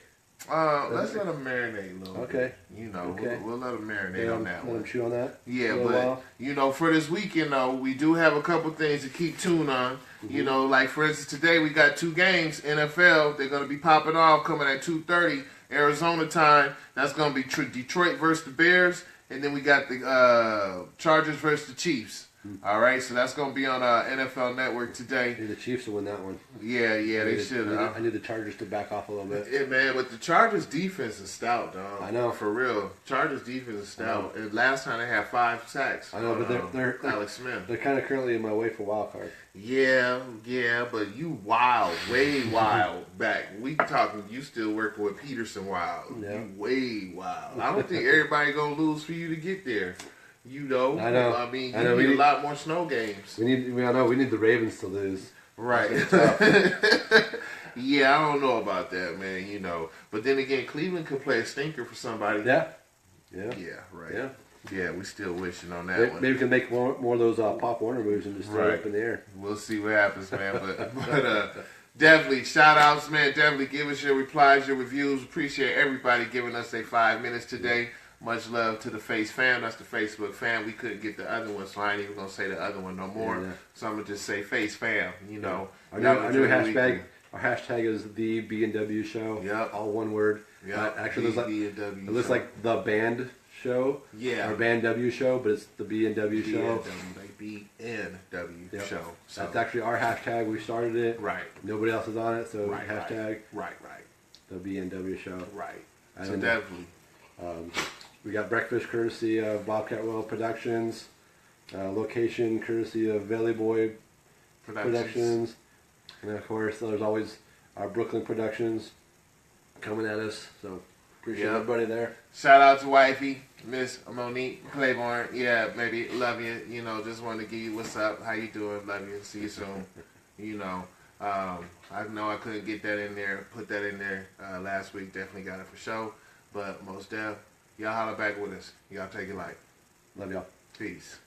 A: Let's let them marinate a little
B: Okay.
A: bit.
B: Okay.
A: We'll let them marinate on that
B: Let
A: one.
B: them chew on that.
A: Yeah,
B: a little
A: but
B: while.
A: for this weekend though, we do have a couple things to keep tuned on. Like for instance, today we got two games. NFL, they're gonna be popping off, coming at 2:30 Arizona time. That's gonna be Detroit versus the Bears, and then we got the Chargers versus the Chiefs. All right, so that's gonna be on NFL Network today.
B: I need the Chiefs to win that one.
A: Yeah, they should.
B: I need the Chargers to back off a little bit.
A: Yeah, man, but the Chargers defense is stout, dog.
B: I know.
A: For real. Chargers defense is stout. And last time they had 5 sacks.
B: I know, but they're
A: Alex Smith.
B: They're kind of currently in my way for wild card.
A: Yeah, but you way wild back. We talking, you still working with Peterson wild.
B: Yeah.
A: You way wild. I don't think everybody gonna lose for you to get there.
B: I know.
A: I mean,
B: I know.
A: you need a lot more snow games.
B: We need the Ravens to lose.
A: Right. Yeah, I don't know about that, man, But then again, Cleveland could play a stinker for somebody.
B: Yeah,
A: Right.
B: Yeah.
A: Yeah, we still wishing on that one.
B: Maybe we can make more of those Pop Warner moves and just throw it up in the air.
A: We'll see what happens, man. But definitely, shout outs, man. Definitely give us your replies, your reviews. Appreciate everybody giving us their 5 minutes today. Much love to the Face fam. That's the Facebook fam. We couldn't get the other one, so I ain't even going to say the other one no more.
B: Yeah.
A: So I'm going to just say Face fam,
B: Our new hashtag. Our hashtag is the B&W show.
A: Yep.
B: All one word.
A: Yep.
B: Actually, it looks like the band show.
A: Yeah.
B: Our band W show, but it's the B&W show.
A: BNW show. So.
B: That's actually our hashtag. We started it.
A: Right.
B: Nobody else is on it, so
A: Right.
B: hashtag
A: Right.
B: the B&W show.
A: Right.
B: And
A: So
B: then,
A: definitely.
B: we got breakfast courtesy of Bobcat Royal Productions. Location courtesy of Valley Boy Productions. And of course, there's always our Brooklyn Productions coming at us. So appreciate everybody there.
A: Shout out to wifey, Miss Monique Claiborne. Yeah, baby, love you. Just wanted to give you what's up. How you doing? Love you. See you soon. I know I couldn't get that in there, put that in there last week. Definitely got it for sure. But most def, y'all holler back with us. Y'all take it light.
B: Love y'all.
A: Peace.